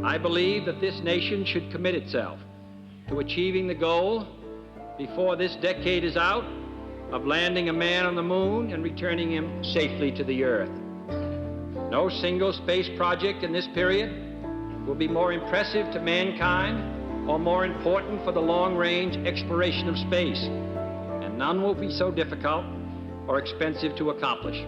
I believe that this nation should commit itself to achieving the goal before this decade is out of landing a man on the moon and returning him safely to the Earth. No single space project in this period will be more impressive to mankind or more important for the long-range exploration of space none will be so difficult or expensive to accomplish.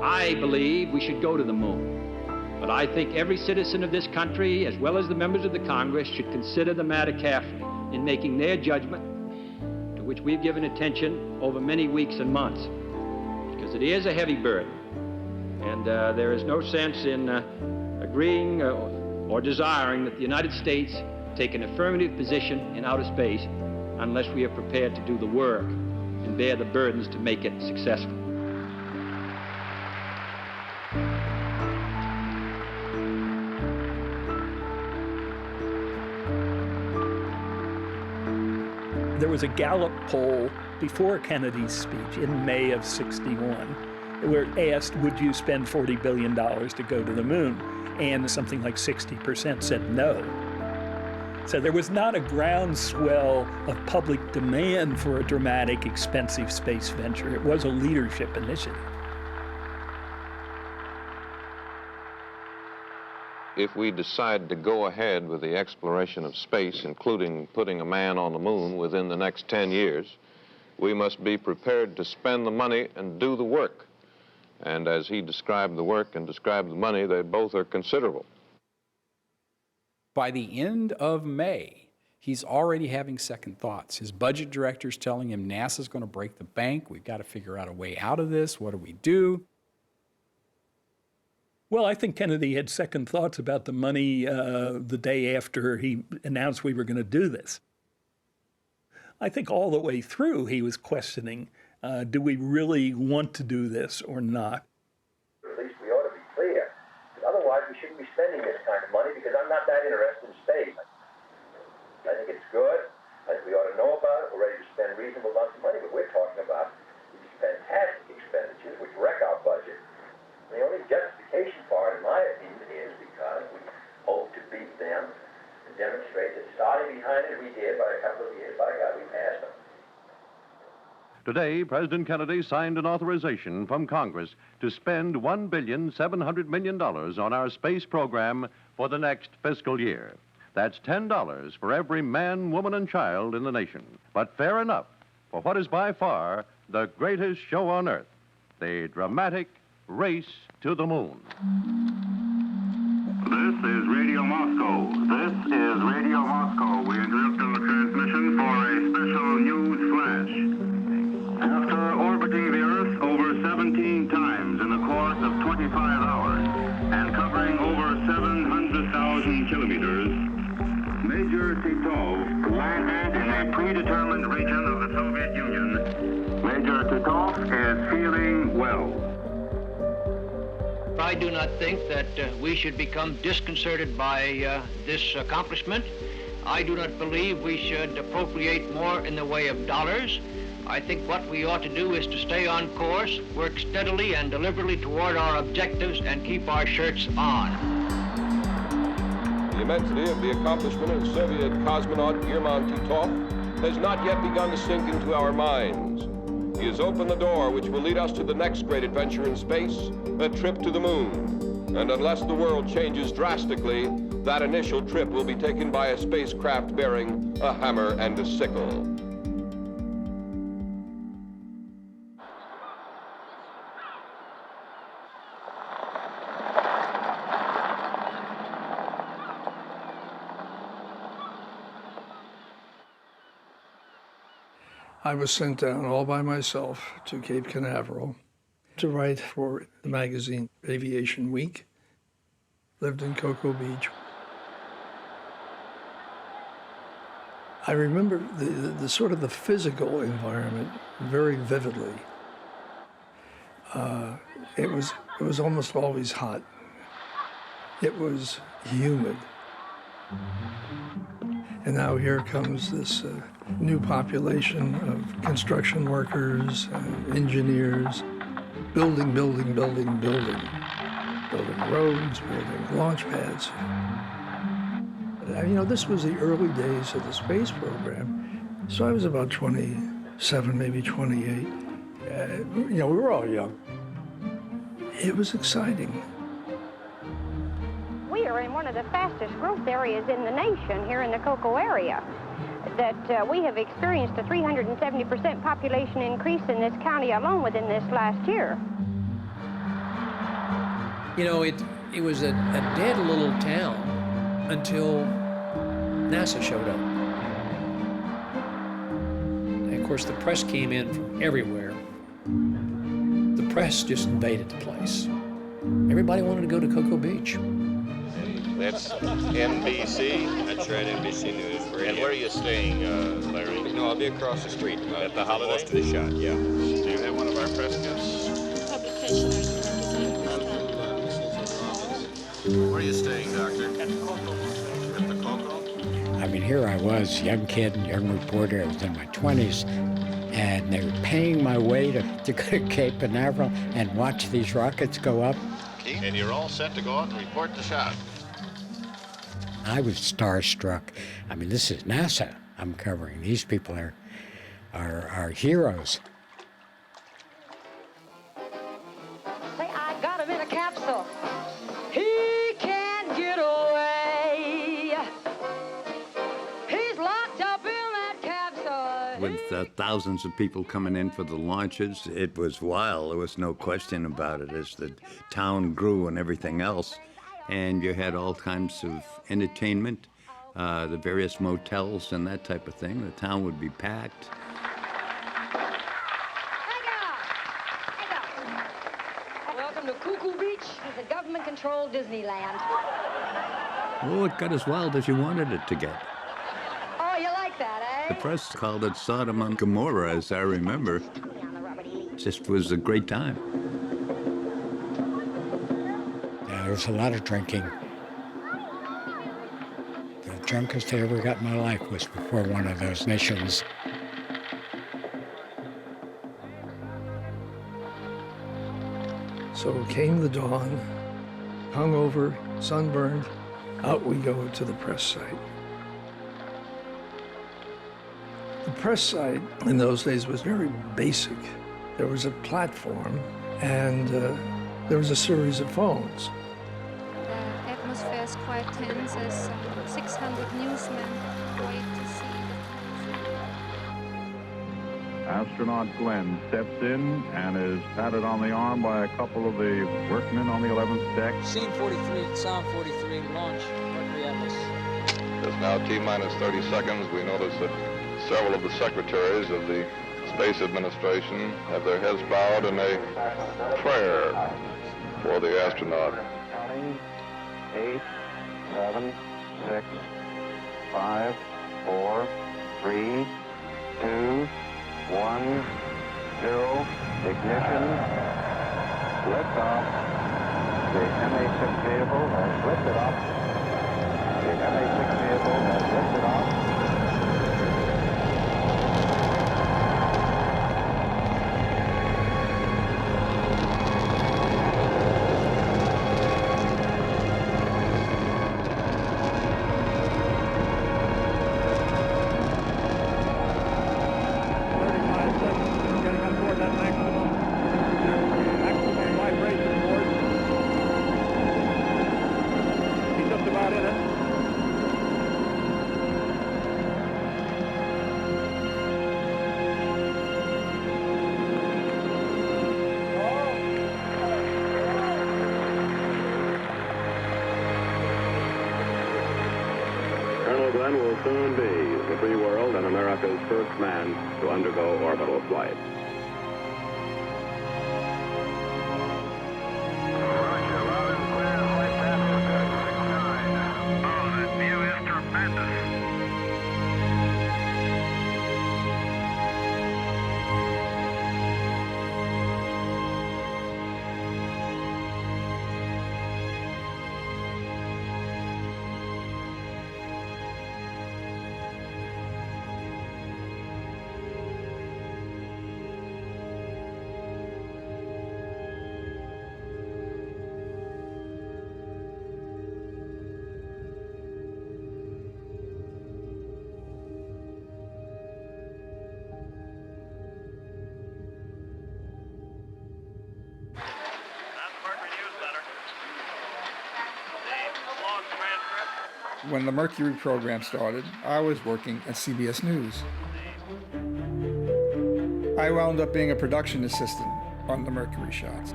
I believe we should go to the moon, but I think every citizen of this country, as well as the members of the Congress, should consider the matter carefully in making their judgment, to which we've given attention over many weeks and months, because it is a heavy burden, and there is no sense in agreeing or desiring that the United States take an affirmative position in outer space unless we are prepared to do the work and bear the burdens to make it successful. There was a Gallup poll before Kennedy's speech in May of '61 where it asked, would you spend $40 billion to go to the moon? And something like 60% said no. So there was not a groundswell of public demand for a dramatic, expensive space venture. It was a leadership initiative. If we decide to go ahead with the exploration of space, including putting a man on the moon within the next 10 years, we must be prepared to spend the money and do the work. And as he described the work and described the money, they both are considerable. By the end of May, he's already having second thoughts. His budget director's telling him NASA's going to break the bank. We've got to figure out a way out of this. What do we do? Well, I think Kennedy had second thoughts about the money the day after he announced we were going to do this. I think all the way through he was questioning, do we really want to do this or not? At least we ought to be clear. Otherwise, we shouldn't be spending this kind of money because I'm not that interested in space. I think it's good. I think we ought to know about it. We're ready to spend reasonable amounts of money, but we're talking about these fantastic expenditures which wreck our budget. The only justification for it, in my opinion, is because we hope to beat them and demonstrate that starting behind it, we did by a couple of years. By God, we passed them. Today, President Kennedy signed an authorization from Congress to spend $1.7 billion on our space program for the next fiscal year. That's $10 for every man, woman, and child in the nation. But fair enough for what is by far the greatest show on Earth, the dramatic race to the moon. This is Radio Moscow. This is Radio Moscow. We interrupt the transmission for a special news flash. After orbiting the Earth over 17 times in the course of 25 hours and covering over 700,000 kilometers, Major Titov landed in a predetermined region of the Soviet Union. Major Titov is feeling well. I do not think that we should become disconcerted by this accomplishment. I do not believe we should appropriate more in the way of dollars. I think what we ought to do is to stay on course, work steadily and deliberately toward our objectives, and keep our shirts on. The immensity of the accomplishment of Soviet cosmonaut Yerman Titov has not yet begun to sink into our minds. He has opened the door which will lead us to the next great adventure in space, a trip to the moon. And unless the world changes drastically, that initial trip will be taken by a spacecraft bearing a hammer and a sickle. I was sent down all by myself to Cape Canaveral to write for the magazine Aviation Week. Lived in Cocoa Beach. I remember the sort of the physical environment very vividly. It was almost always hot. It was humid. And now here comes this new population of construction workers, engineers, building roads, building launch pads. You know, this was the early days of the space program, so I was about 27, maybe 28. You know, we were all young. It was exciting. We are in one of the fastest growth areas in the nation here in the Cocoa area. that we have experienced a 370% population increase in this county alone within this last year. You know, it was a dead little town until NASA showed up. And of course, the press came in from everywhere. The press just invaded the place. Everybody wanted to go to Cocoa Beach. That's NBC? That's right, NBC News. And where are you staying, Larry? No, I'll be across the street. At the Holiday? Most of the shot, yeah. Do you have one of our press guests? Where are you staying, Doctor? At the Cocoa. At the Cocoa? I mean, here I was, young kid, young reporter. I was in my 20s, and they were paying my way to go to Cape Canaveral and watch these rockets go up. And you're all set to go out and report the shot. I was starstruck. I mean, this is NASA I'm covering. These people are heroes. Say, I got him in a capsule. He can't get away. He's locked up in that capsule. With thousands of people coming in for the launches, it was wild. There was no question about it as the town grew and everything else. And you had all kinds of entertainment, the various motels and that type of thing. The town would be packed. Welcome to Cuckoo Beach. It's a government-controlled Disneyland. Oh, it got as wild as you wanted it to get. Oh, you like that, eh? The press called it Sodom and Gomorrah, as I remember. It just was a great time. There was a lot of drinking. The drunkest I ever got in my life was before one of those missions. So came the dawn, hungover, sunburned, out we go to the press site. The press site in those days was very basic. There was a platform and there was a series of phones. The atmosphere is quite tense as 600 newsmen wait to see Astronaut Glenn steps in and is patted on the arm by a couple of the workmen on the 11th deck. Scene 43, sound 43, launch, Mercury Atlas. It's now T-minus 30 seconds. We notice that several of the secretaries of the Space Administration have their heads bowed in a prayer for the astronaut. 8, 7, 6, 5, 4, 3, 2, 1, 0, ignition, liftoff. The MA-6 vehicle has lifted off. The MA-6 vehicle has lifted off. Glenn will soon be the free world and America's first man to undergo orbital flight. When the Mercury program started, I was working at CBS News. I wound up being a production assistant on the Mercury shots.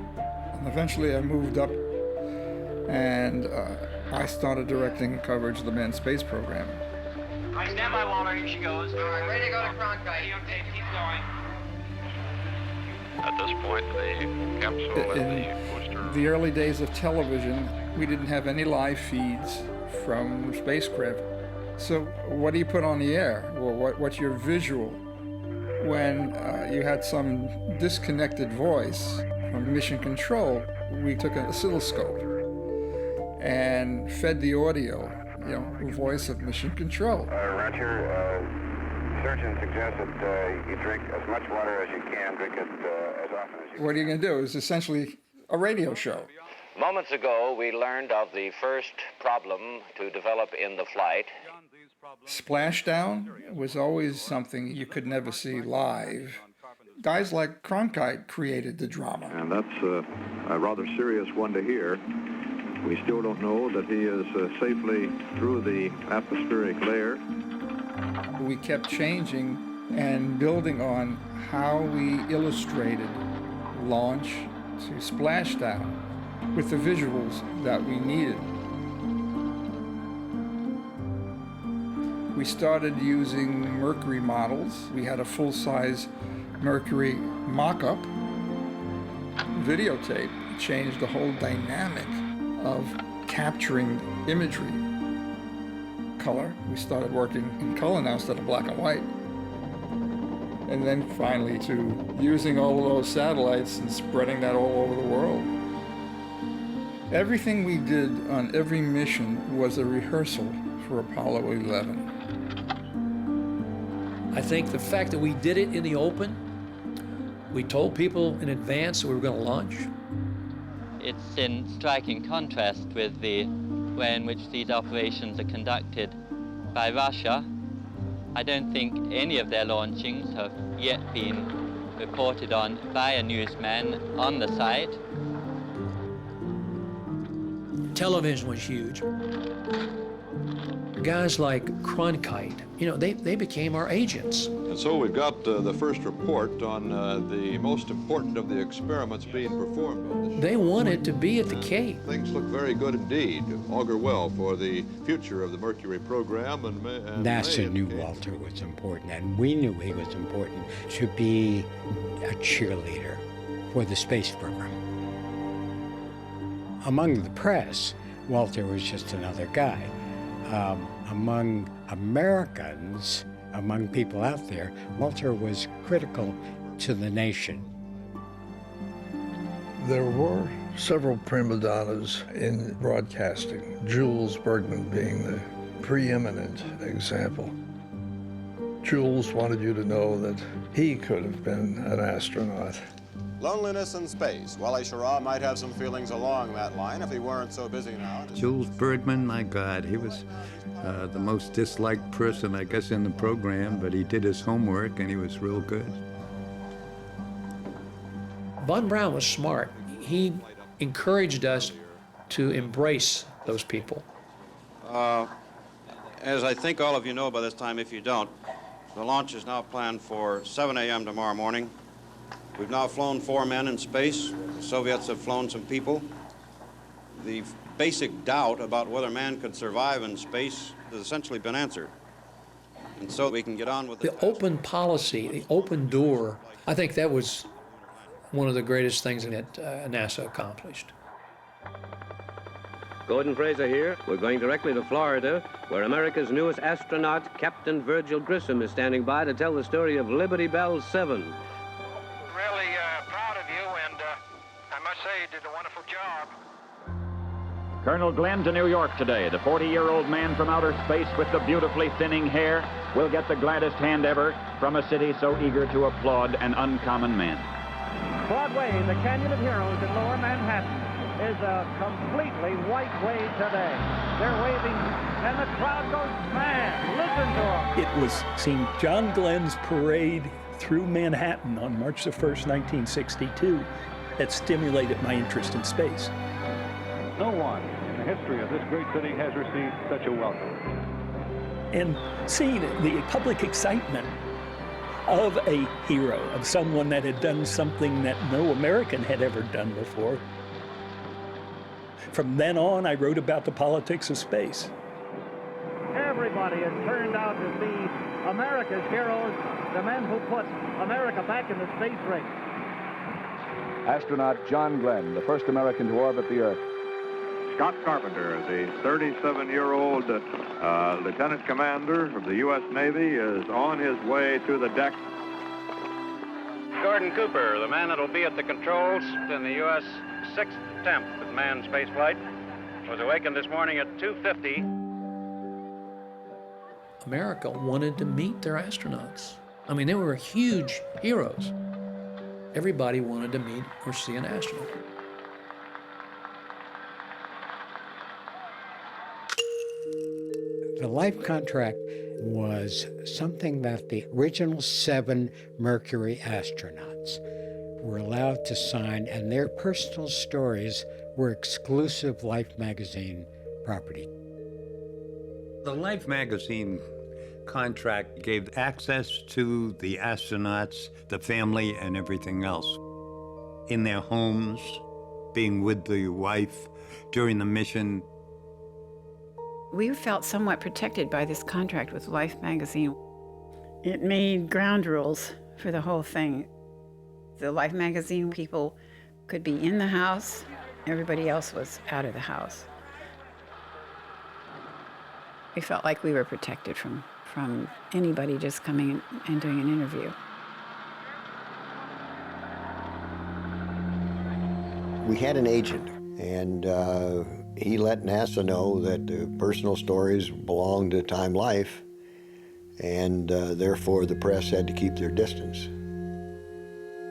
And eventually I moved up and I started directing coverage of the manned space program. All right, stand by, Walter. Here she goes. All right, ready to go to Cronkite. Okay, keep going. At this point, the capsule and the booster... The early days of television, we didn't have any live feeds from spacecraft. So what do you put on the air? Well, what's your visual? When you had some disconnected voice from mission control, we took an oscilloscope and fed the audio, voice of mission control. Roger. Surgeon suggests that you drink as much water as you can, drink it as often as you can. What are you going to do? It's essentially a radio show. Moments ago, we learned of the first problem to develop in the flight. Splashdown was always something you could never see live. Guys like Cronkite created the drama. And that's a rather serious one to hear. We still don't know that he is safely through the atmospheric layer. We kept changing and building on how we illustrated launch to splashdown with the visuals that we needed. We started using Mercury models. We had a full-size Mercury mock-up videotape. It changed the whole dynamic of capturing imagery. Color. We started working in color now instead of black and white. And then finally to using all of those satellites and spreading that all over the world. Everything we did on every mission was a rehearsal for Apollo 11. I think the fact that we did it in the open, we told people in advance that we were going to launch. It's in striking contrast with the way in which these operations are conducted by Russia. I don't think any of their launchings have yet been reported on by a newsman on the site. Television was huge. Guys like Cronkite, they became our agents. And so we've got the first report on the most important of the experiments being performed on this. They wanted to be at the Cape. Things look very good indeed, augur well for the future of the Mercury program. And NASA knew Walter was important, and we knew he was important to be a cheerleader for the space program. Among the press, Walter was just another guy. Among Americans, among people out there, Walter was critical to the nation. There were several prima donnas in broadcasting, Jules Bergman being the preeminent example. Jules wanted you to know that he could have been an astronaut. Loneliness in space. Wally Schirra might have some feelings along that line if he weren't so busy now. Jules Bergman, my God, he was the most disliked person, I guess, in the program, but he did his homework and he was real good. Von Braun was smart. He encouraged us to embrace those people. As I think all of you know by this time, if you don't, the launch is now planned for 7 a.m. tomorrow morning. We've now flown 4 men in space. The Soviets have flown some people. The basic doubt about whether man could survive in space has essentially been answered. And so we can get on with the open policy, the open door. I think that was one of the greatest things that NASA accomplished. Gordon Fraser here. We're going directly to Florida, where America's newest astronaut, Captain Virgil Grissom, is standing by to tell the story of Liberty Bell 7. Really proud of you, and I must say you did a wonderful job. Colonel Glenn to New York today. The 40-year-old man from outer space with the beautifully thinning hair will get the gladdest hand ever from a city so eager to applaud an uncommon man. Broadway, the Canyon of Heroes in Lower Manhattan, is a completely white wave today. They're waving, and the crowd goes mad. Listen to them. It was seeing John Glenn's parade through Manhattan on March the 1st, 1962, that stimulated my interest in space. No one in the history of this great city has received such a welcome. And seeing the public excitement of a hero, of someone that had done something that no American had ever done before. From then on, I wrote about the politics of space. Everybody has turned out to see America's heroes, the men who put America back in the space race. Astronaut John Glenn, the first American to orbit the Earth. Scott Carpenter, the 37-year-old lieutenant commander of the U.S. Navy, is on his way to the deck. Gordon Cooper, the man that'll be at the controls in the U.S. sixth attempt at manned spaceflight, was awakened this morning at 2:50. America wanted to meet their astronauts. I mean, they were huge heroes. Everybody wanted to meet or see an astronaut. The life contract was something that the original 7 Mercury astronauts were allowed to sign, and their personal stories were exclusive Life magazine property. The Life magazine contract gave access to the astronauts, the family, and everything else in their homes, being with the wife during the mission. We felt somewhat protected by this contract with Life magazine. It made ground rules for the whole thing. The Life magazine people could be in the house, everybody else was out of the house. We felt like we were protected from anybody just coming and doing an interview. We had an agent, and he let NASA know that the personal stories belonged to Time Life, and therefore the press had to keep their distance.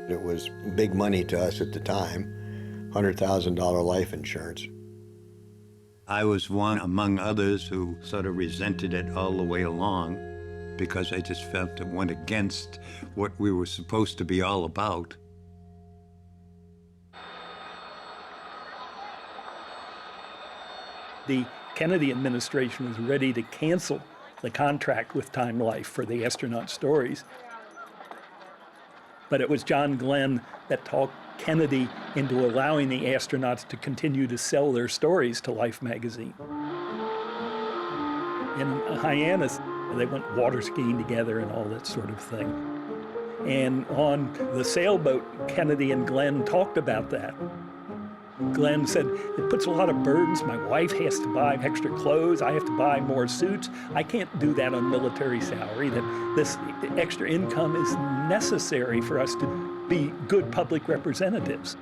It was big money to us at the time, $100,000 life insurance. I was one among others who sort of resented it all the way along because I just felt it went against what we were supposed to be all about. The Kennedy administration was ready to cancel the contract with Time Life for the astronaut stories. But it was John Glenn that talked Kennedy into allowing the astronauts to continue to sell their stories to Life magazine. In Hyannis, they went water skiing together and all that sort of thing. And on the sailboat, Kennedy and Glenn talked about that. Glenn said, it puts a lot of burdens. My wife has to buy extra clothes. I have to buy more suits. I can't do that on military salary. That this extra income is necessary for us to be good public representatives.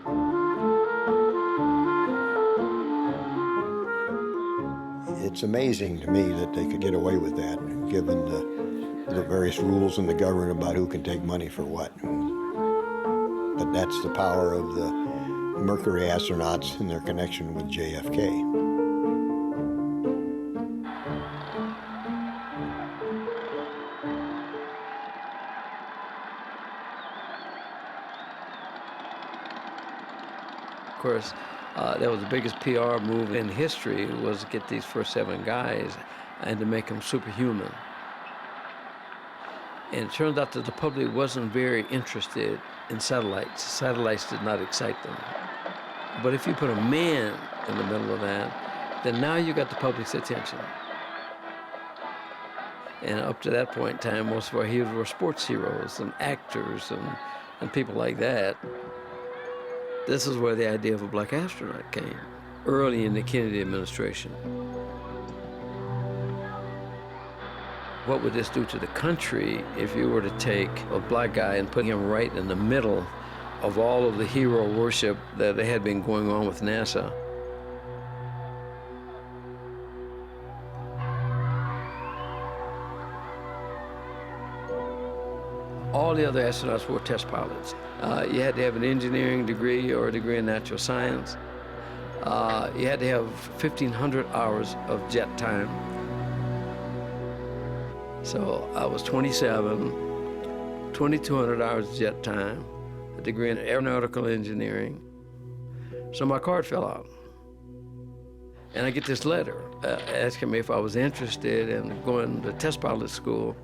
It's amazing to me that they could get away with that, given the various rules in the government about who can take money for what. But that's the power of the Mercury astronauts and their connection with JFK. Of course, that was the biggest PR move in history, was to get these first 7 guys and to make them superhuman. And it turned out that the public wasn't very interested in satellites. Satellites did not excite them. But if you put a man in the middle of that, then now you got the public's attention. And up to that point in time, most of our heroes were sports heroes and actors and people like that. This is where the idea of a black astronaut came, early in the Kennedy administration. What would this do to the country if you were to take a black guy and put him right in the middle of all of the hero worship that had been going on with NASA? All the other astronauts were test pilots. You had to have an engineering degree or a degree in natural science. You had to have 1,500 hours of jet time. So I was 27, 2,200 hours of jet time, a degree in aeronautical engineering. So my card fell out. And I get this letter asking me if I was interested in going to test pilot school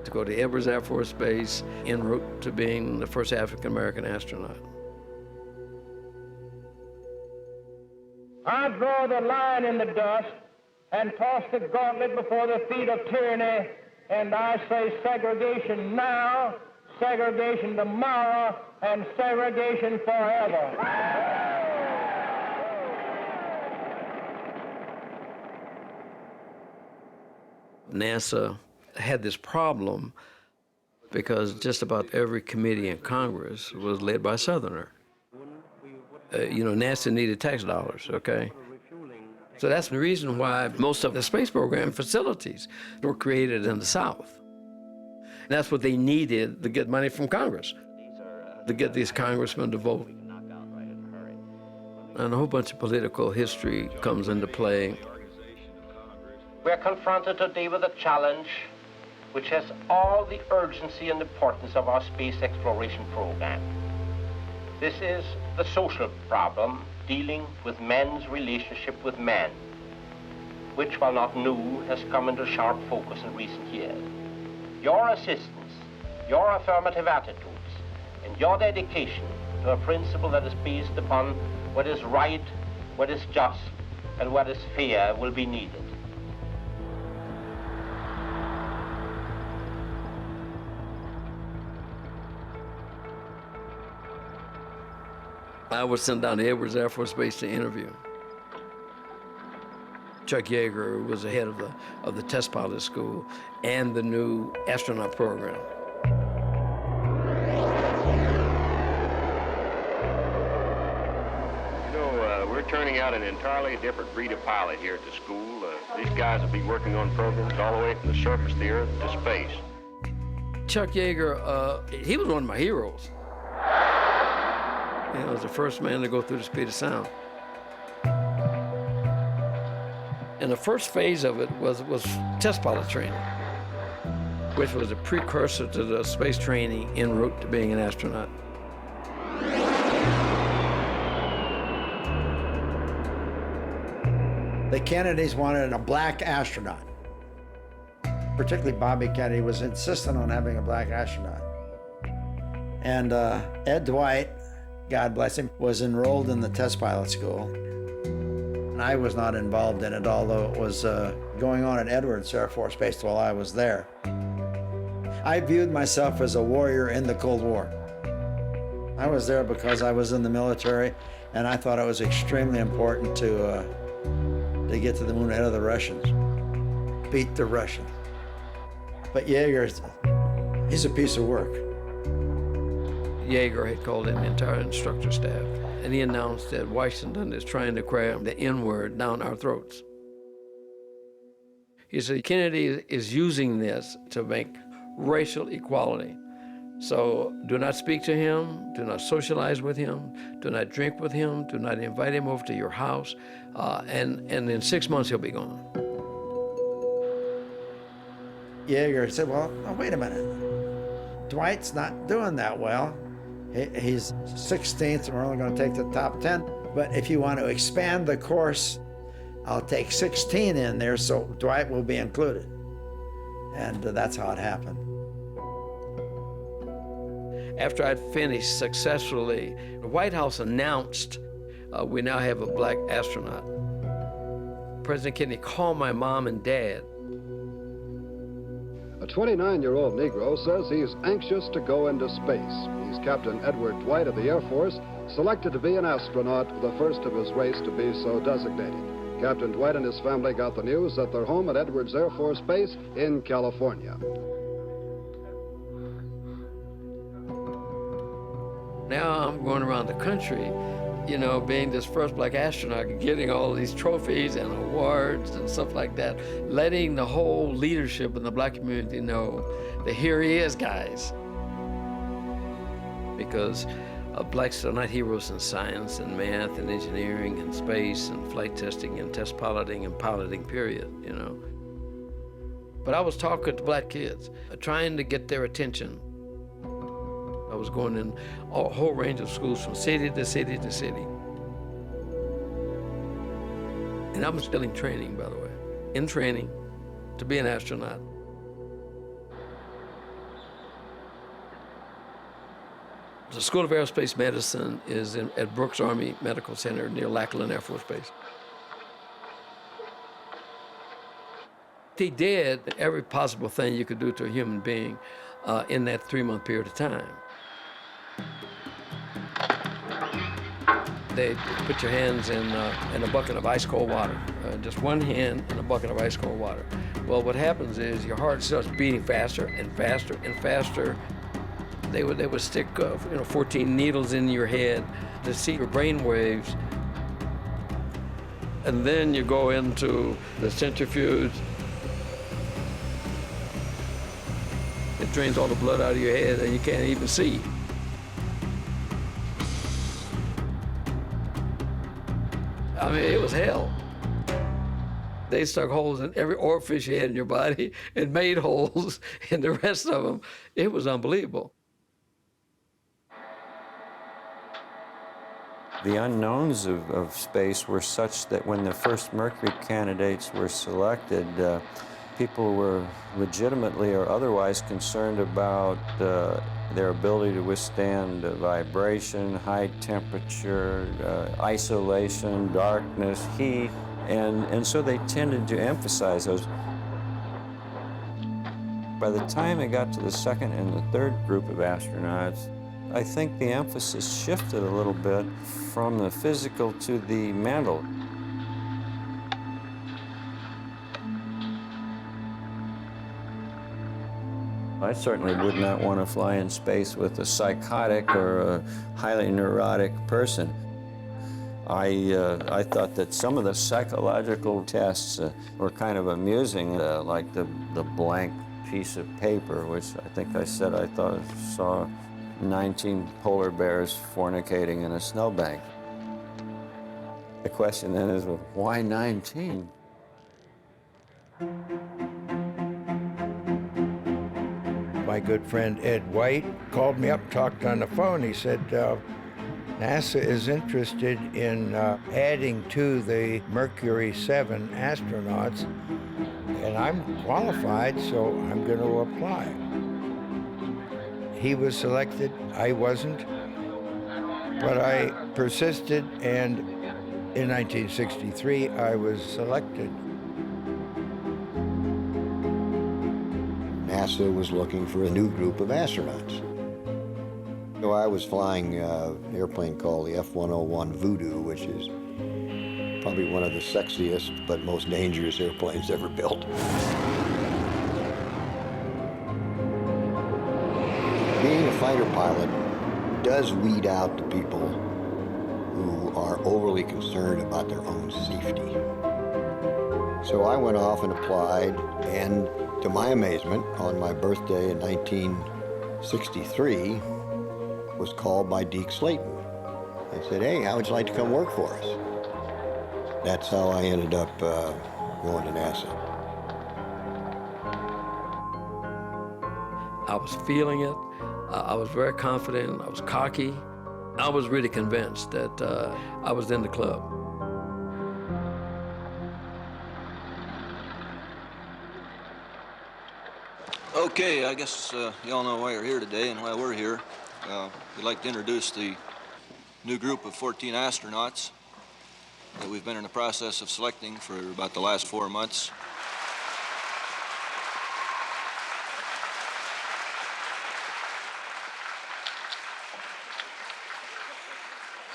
to go to Edwards Air Force Base en route to being the first African-American astronaut. I draw the line in the dust and toss the gauntlet before the feet of tyranny, and I say segregation now, segregation tomorrow, and segregation forever. NASA had this problem because just about every committee in Congress was led by a Southerner. NASA needed tax dollars, okay? So that's the reason why most of the space program facilities were created in the South. And that's what they needed to get money from Congress, to get these congressmen to vote. And a whole bunch of political history comes into play. We are confronted today with a challenge which has all the urgency and importance of our space exploration program. This is the social problem dealing with men's relationship with men, which, while not new, has come into sharp focus in recent years. Your assistance, your affirmative attitudes, and your dedication to a principle that is based upon what is right, what is just, and what is fair will be needed. I was sent down to Edwards Air Force Base to interview. Chuck Yeager, who was the head of the test pilot school and the new astronaut program. We're turning out an entirely different breed of pilot here at the school. These guys will be working on programs all the way from the surface of the Earth to space. Chuck Yeager, he was one of my heroes. He was the first man to go through the speed of sound. And the first phase of it was test pilot training, which was a precursor to the space training en route to being an astronaut. The Kennedys wanted a black astronaut. Particularly Bobby Kennedy was insistent on having a black astronaut. And Ed Dwight, God bless him, was enrolled in the test pilot school. And I was not involved in it, although it was going on at Edwards Air Force Base while I was there. I viewed myself as a warrior in the Cold War. I was there because I was in the military, and I thought it was extremely important to get to the moon ahead of the Russians, beat the Russians. But Yeager, he's a piece of work. Yeager had called in the entire instructor staff, and he announced that Washington is trying to cram the N-word down our throats. He said Kennedy is using this to make racial equality. So do not speak to him, do not socialize with him, do not drink with him, do not invite him over to your house, and in 6 months he'll be gone. Yeager said, well, oh, wait a minute. Dwight's not doing that well. He's 16th, and we're only going to take the top 10. But if you want to expand the course, I'll take 16 in there, so Dwight will be included. And that's how it happened. After I'd finished successfully, the White House announced we now have a black astronaut. President Kennedy called my mom and dad. A 29-year-old Negro says he's anxious to go into space. He's Captain Edward Dwight of the Air Force, selected to be an astronaut, the first of his race to be so designated. Captain Dwight and his family got the news at their home at Edwards Air Force Base in California. Now I'm going around the country, being this first black astronaut, getting all these trophies and awards and stuff like that, letting the whole leadership in the black community know that here he is, guys. Because blacks are not heroes in science and math and engineering and space and flight testing and test piloting and piloting, period, But I was talking to black kids, trying to get their attention. I was going in a whole range of schools from city to city to city. And I was still in training, by the way, in training to be an astronaut. The School of Aerospace Medicine is at Brooks Army Medical Center near Lackland Air Force Base. He did every possible thing you could do to a human being in that 3-month period of time. They put your hands in a bucket of ice cold water, just one hand in a bucket of ice cold water. Well, what happens is your heart starts beating faster and faster and faster. They would stick 14 needles in your head to see your brain waves. And then you go into the centrifuge. It drains all the blood out of your head and you can't even see. I mean, it was hell. They stuck holes in every orifice you had in your body and made holes in the rest of them. It was unbelievable. The unknowns of space were such that when the first Mercury candidates were selected, people were legitimately or otherwise concerned about their ability to withstand vibration, high temperature, isolation, darkness, heat, and so they tended to emphasize those. By the time it got to the second and the third group of astronauts, I think the emphasis shifted a little bit from the physical to the mental. I certainly would not want to fly in space with a psychotic or a highly neurotic person. I thought that some of the psychological tests were kind of amusing, like the blank piece of paper, which I think I said I thought I saw 19 polar bears fornicating in a snowbank. The question then is, well, why 19? My good friend Ed Dwight called me up, talked on the phone. He said, NASA is interested in adding to the Mercury 7 astronauts, and I'm qualified, so I'm going to apply. He was selected, I wasn't, but I persisted, and in 1963, I was selected. NASA was looking for a new group of astronauts. So I was flying an airplane called the F-101 Voodoo, which is probably one of the sexiest but most dangerous airplanes ever built. Being a fighter pilot does weed out the people who are overly concerned about their own safety. So I went off and applied, and to my amazement, on my birthday in 1963, was called by Deke Slayton and said, "Hey, how would you like to come work for us?" That's how I ended up going to NASA. I was feeling it. I was very confident. I was cocky. I was really convinced that I was in the club. Okay, I guess you all know why you're here today and why we're here. We'd like to introduce the new group of 14 astronauts that we've been in the process of selecting for about the last 4 months.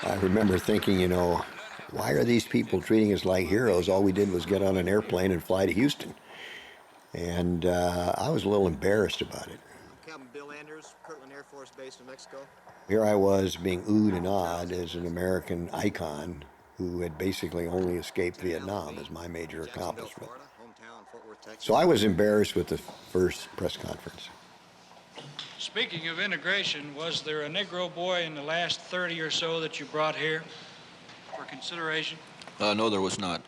I remember thinking, you know, why are these people treating us like heroes? All we did was get on an airplane and fly to Houston. And I was a little embarrassed about it. Captain Bill Anders, Kirtland Air Force Base, New Mexico. Here I was being oohed and awed as an American icon who had basically only escaped Vietnam as my major accomplishment. So I was embarrassed with the first press conference. Speaking of integration, was there a Negro boy in the last 30 or so that you brought here for consideration? No, there was not.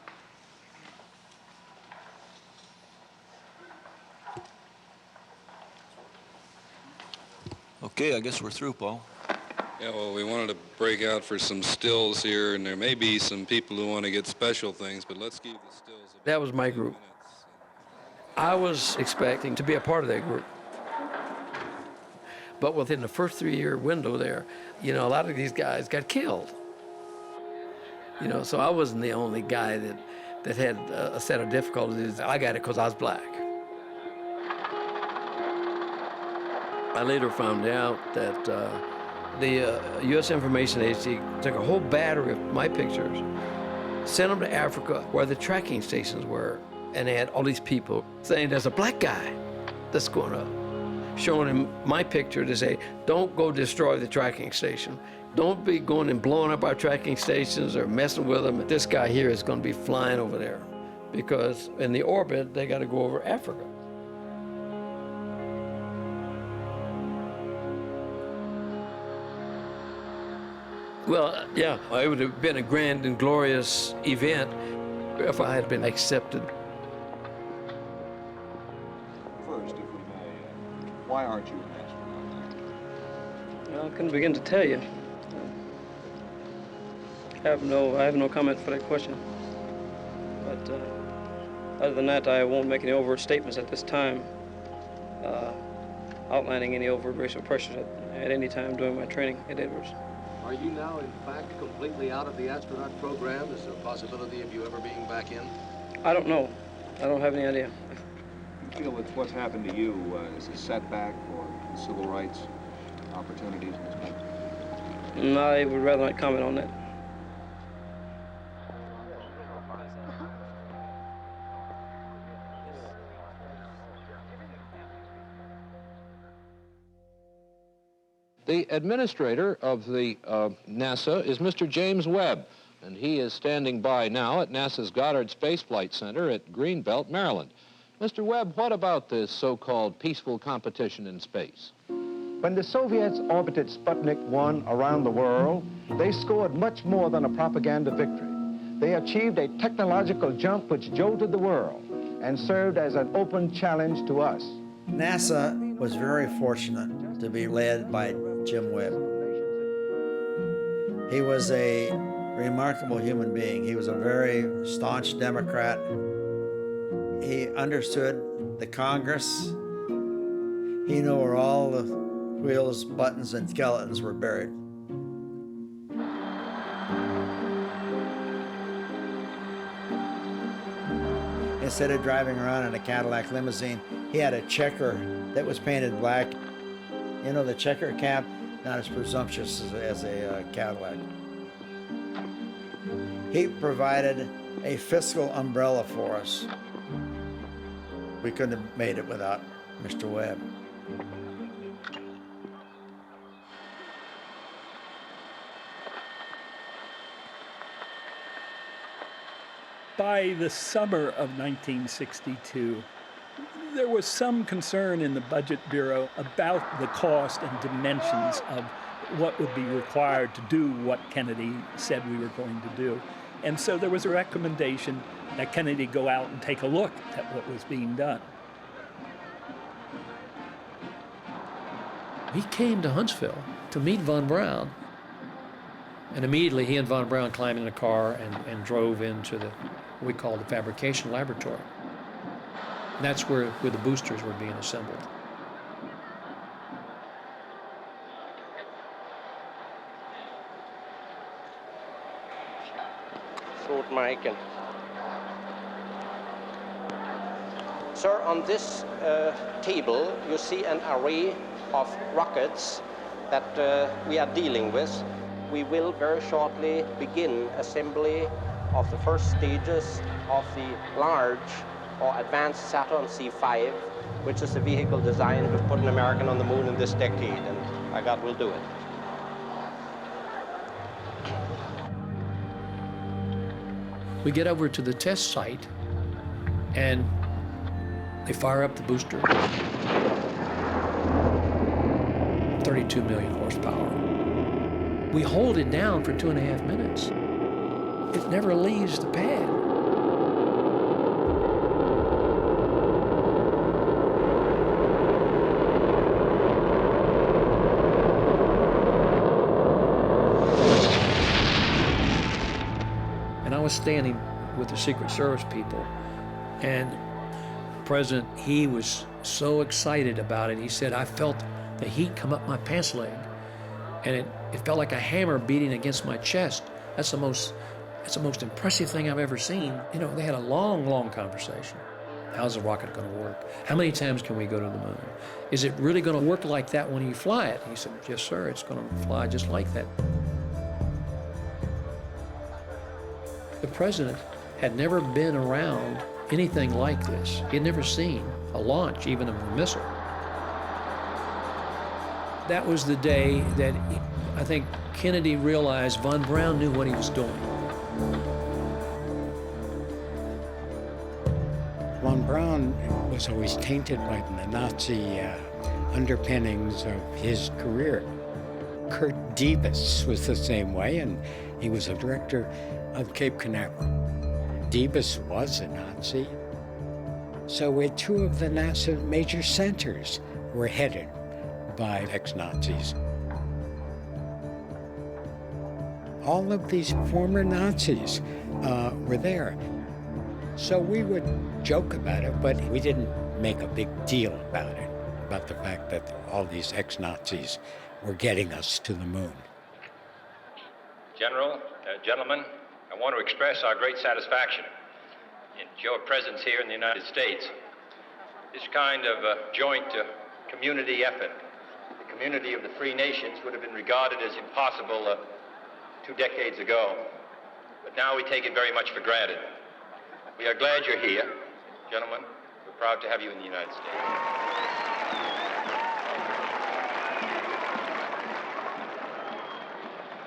Okay, I guess we're through, Paul. Yeah, well, we wanted to break out for some stills here, and there may be some people who want to get special things, but let's keep the stills. That was my group. I was expecting to be a part of that group. But within the first 3-year window there, you know, a lot of these guys got killed. You know, so I wasn't the only guy that had a set of difficulties. I got it because I was black. I later found out that the U.S. Information Agency took a whole battery of my pictures, sent them to Africa where the tracking stations were, and they had all these people saying there's a black guy that's going up, showing him my picture to say, don't go destroy the tracking station. Don't be going and blowing up our tracking stations or messing with them. This guy here is going to be flying over there because in the orbit, they got to go over Africa. Well, yeah, it would have been a grand and glorious event if I had been accepted. First, if we may, why aren't you an astronaut? Well, I couldn't begin to tell you. I have no comment for that question. But other than that, I won't make any overt statements at this time, outlining any overt racial pressures at any time during my training at Edwards. Are you now, in fact, completely out of the astronaut program? Is there a possibility of you ever being back in? I don't know. I don't have any idea. You feel that what's happened to you is a setback for civil rights opportunities in this country? No, I would rather not comment on that. The administrator of the NASA is Mr. James Webb, and he is standing by now at NASA's Goddard Space Flight Center at Greenbelt, Maryland. Mr. Webb, what about this so-called peaceful competition in space? When the Soviets orbited Sputnik 1 around the world, they scored much more than a propaganda victory. They achieved a technological jump which jolted the world and served as an open challenge to us. NASA was very fortunate to be led by Jim Webb. He was a remarkable human being. He was a very staunch Democrat. He understood the Congress. He knew where all the wheels, buttons, and skeletons were buried. Instead of driving around in a Cadillac limousine, he had a checker that was painted black. You know, the checker cap, not as presumptuous as a Cadillac. He provided a fiscal umbrella for us. We couldn't have made it without Mr. Webb. By the summer of 1962, there was some concern in the Budget Bureau about the cost and dimensions of what would be required to do what Kennedy said we were going to do. And so there was a recommendation that Kennedy go out and take a look at what was being done. He came to Huntsville to meet von Braun. And immediately he and von Braun climbed in a car and drove into what we call the fabrication laboratory. And that's where the boosters were being assembled. Short mic and... Sir, on this table, you see an array of rockets that we are dealing with. We will very shortly begin assembly of the first stages of the large or advanced Saturn C5, which is a vehicle designed to put an American on the moon in this decade, and by God, we'll do it. We get over to the test site, and they fire up the booster. 32 million horsepower. We hold it down for 2.5 minutes. It never leaves the pad. was standing with the Secret Service people, and the president, he was so excited about it. He said, I felt the heat come up my pants leg, and it felt like a hammer beating against my chest. That's the most impressive thing I've ever seen. You know, they had a long, long conversation. How's the rocket going to work? How many times can we go to the moon? Is it really going to work like that when you fly it? And he said, yes, sir, it's going to fly just like that. The president had never been around anything like this. He had never seen a launch, even of a missile. That was the day that I think Kennedy realized von Braun knew what he was doing. Von Braun was always tainted by the Nazi underpinnings of his career. Kurt Diebus was the same way, and he was a director of Cape Canaveral. Diebus was a Nazi. So two of the NASA major centers were headed by ex-Nazis. All of these former Nazis were there. So we would joke about it, but we didn't make a big deal about it, about the fact that all these ex-Nazis were getting us to the moon. General, gentlemen, I want to express our great satisfaction in your presence here in the United States. This kind of joint community effort, the community of the free nations, would have been regarded as impossible 2 decades ago. But now we take it very much for granted. We are glad you're here, gentlemen. We're proud to have you in the United States.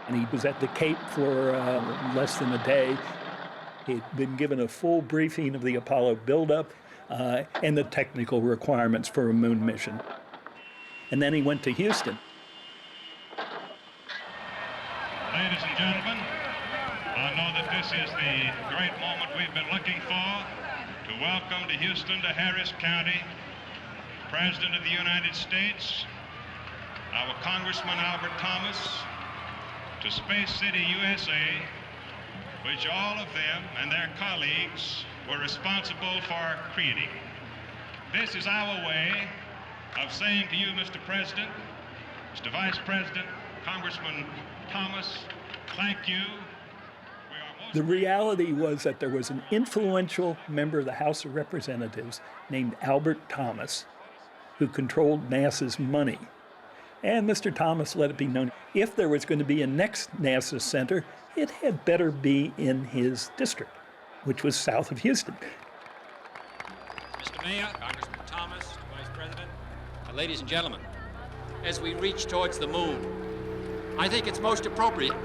And he was at the Cape for less than a day. He'd been given a full briefing of the Apollo buildup and the technical requirements for a moon mission. And then he went to Houston. Ladies and gentlemen, I know that this is the great moment we've been looking for, to welcome to Houston, to Harris County, President of the United States, our Congressman Albert Thomas, to Space City, USA, which all of them and their colleagues were responsible for creating. This is our way of saying to you, Mr. President, Mr. Vice President, Congressman Thomas, thank you. The reality was that there was an influential member of the House of Representatives named Albert Thomas who controlled NASA's money. And Mr. Thomas let it be known, if there was going to be a next NASA center, it had better be in his district, which was south of Houston. Mr. Mayor, Congressman Thomas, Vice President, ladies and gentlemen, as we reach towards the moon, I think it's most appropriate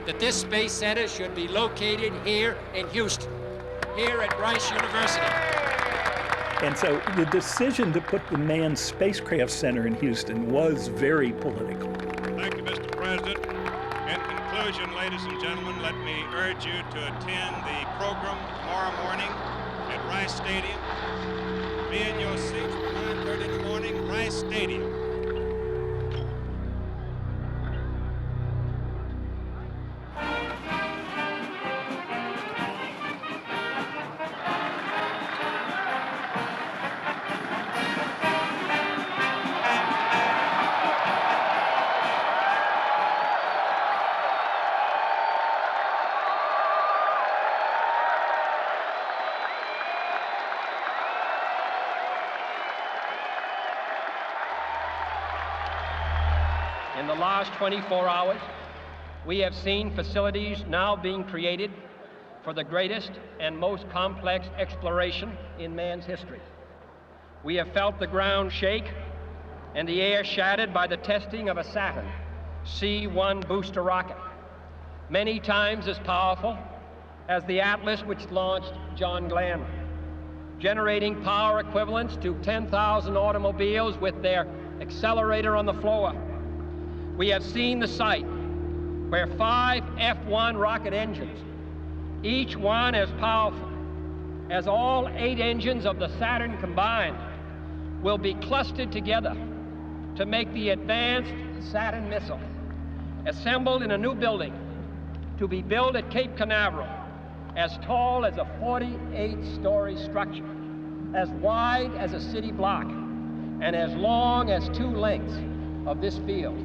that this space center should be located here in Houston, here at Rice University. And so the decision to put the Manned Spacecraft Center in Houston was very political. Thank you, Mr. President. In conclusion, ladies and gentlemen, let me urge you to attend the program tomorrow morning at Rice Stadium. Be in your seats for 9:30 in the morning, Rice Stadium. In the last 24 hours, we have seen facilities now being created for the greatest and most complex exploration in man's history. We have felt the ground shake and the air shattered by the testing of a Saturn C-1 booster rocket, many times as powerful as the Atlas which launched John Glenn, generating power equivalents to 10,000 automobiles with their accelerator on the floor. We have seen the site where 5 F-1 rocket engines, each one as powerful as all 8 engines of the Saturn combined, will be clustered together to make the advanced Saturn missile, assembled in a new building to be built at Cape Canaveral as tall as a 48-story structure, as wide as a city block, and as long as 2 lengths of this field.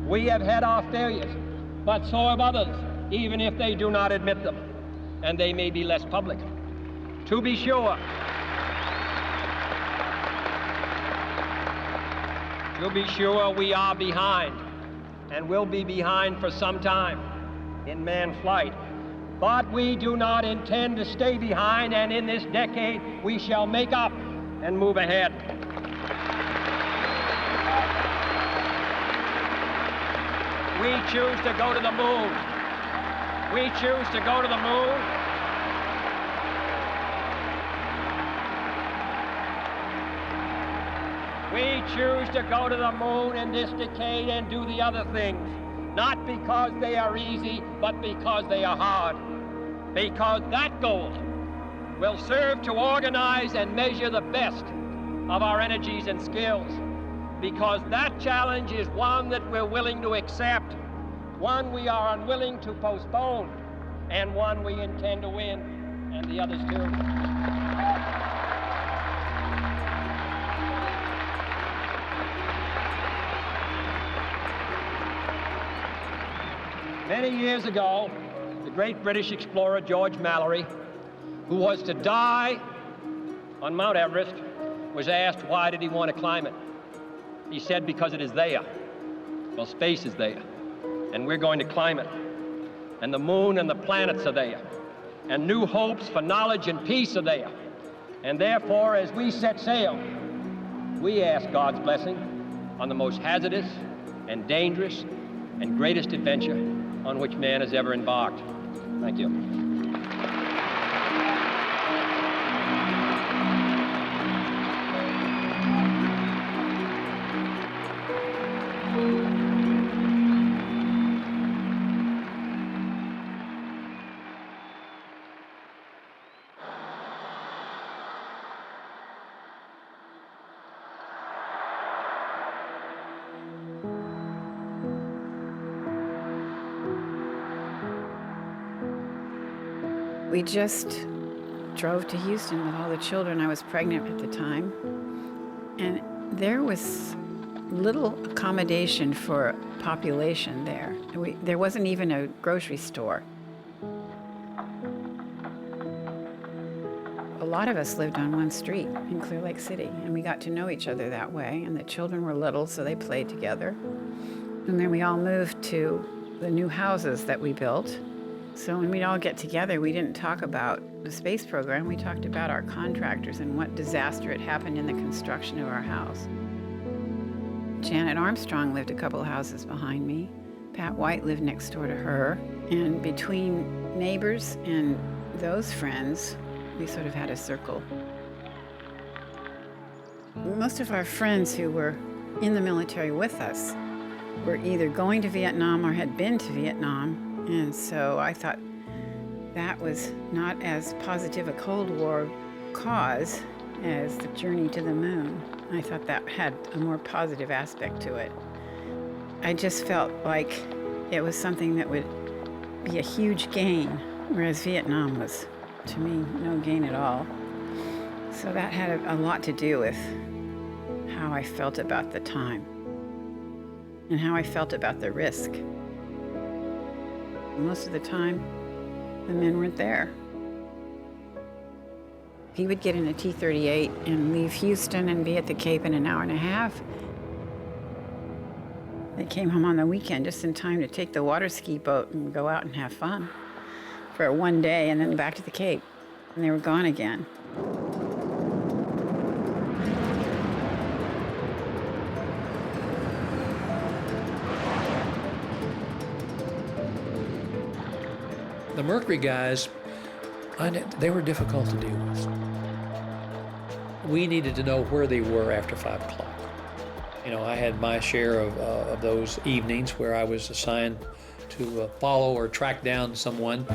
We have had our failures, but so have others, even if they do not admit them, and they may be less public. To be sure, we are behind, and will be behind for some time in manned flight. But we do not intend to stay behind, and in this decade, we shall make up and move ahead. We choose to go to the moon. We choose to go to the moon. We choose to go to the moon in this decade and do the other things, not because they are easy, but because they are hard. Because that goal will serve to organize and measure the best of our energies and skills. Because that challenge is one that we're willing to accept, one we are unwilling to postpone, and one we intend to win, and the others too. Many years ago, the great British explorer George Mallory, who was to die on Mount Everest, was asked why did he want to climb it. He said, because it is there. Well, space is there, and we're going to climb it. And the moon and the planets are there, and new hopes for knowledge and peace are there. And therefore, as we set sail, we ask God's blessing on the most hazardous and dangerous and greatest adventure on which man has ever embarked. Thank you. We just drove to Houston with all the children. I was pregnant at the time. And there was little accommodation for population there. There wasn't even a grocery store. A lot of us lived on one street in Clear Lake City, and we got to know each other that way. And the children were little, so they played together. And then we all moved to the new houses that we built. So when we'd all get together, we didn't talk about the space program. We talked about our contractors and what disaster had happened in the construction of our house. Janet Armstrong lived a couple houses behind me. Pat White lived next door to her. And between neighbors and those friends, we sort of had a circle. Most of our friends who were in the military with us were either going to Vietnam or had been to Vietnam. And so I thought that was not as positive a Cold War cause as the journey to the moon. I thought that had a more positive aspect to it. I just felt like it was something that would be a huge gain, whereas Vietnam was, to me, no gain at all. So that had a lot to do with how I felt about the time and how I felt about the risk. Most of the time, the men weren't there. He would get in a T-38 and leave Houston and be at the Cape in an hour and a half. They came home on the weekend just in time to take the water ski boat and go out and have fun for one day and then back to the Cape. And they were gone again. The Mercury guys, they were difficult to deal with. We needed to know where they were after 5 o'clock. You know, I had my share of those evenings where I was assigned to follow or track down someone.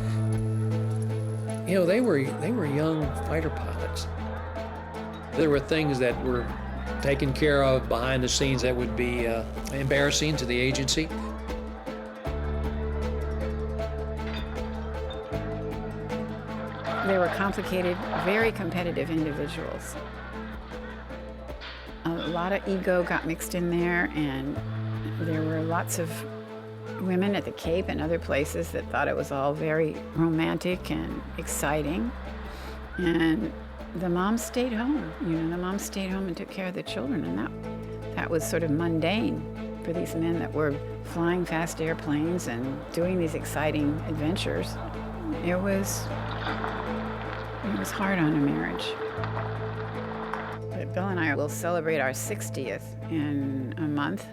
You know, they were young fighter pilots. There were things that were taken care of behind the scenes that would be embarrassing to the agency. They were complicated, very competitive individuals. A lot of ego got mixed in there, and there were lots of women at the Cape and other places that thought it was all very romantic and exciting. And the moms stayed home. The moms stayed home and took care of the children, and that was sort of mundane for these men that were flying fast airplanes and doing these exciting adventures. It was hard on a marriage. But Bill and I will celebrate our 60th in a month,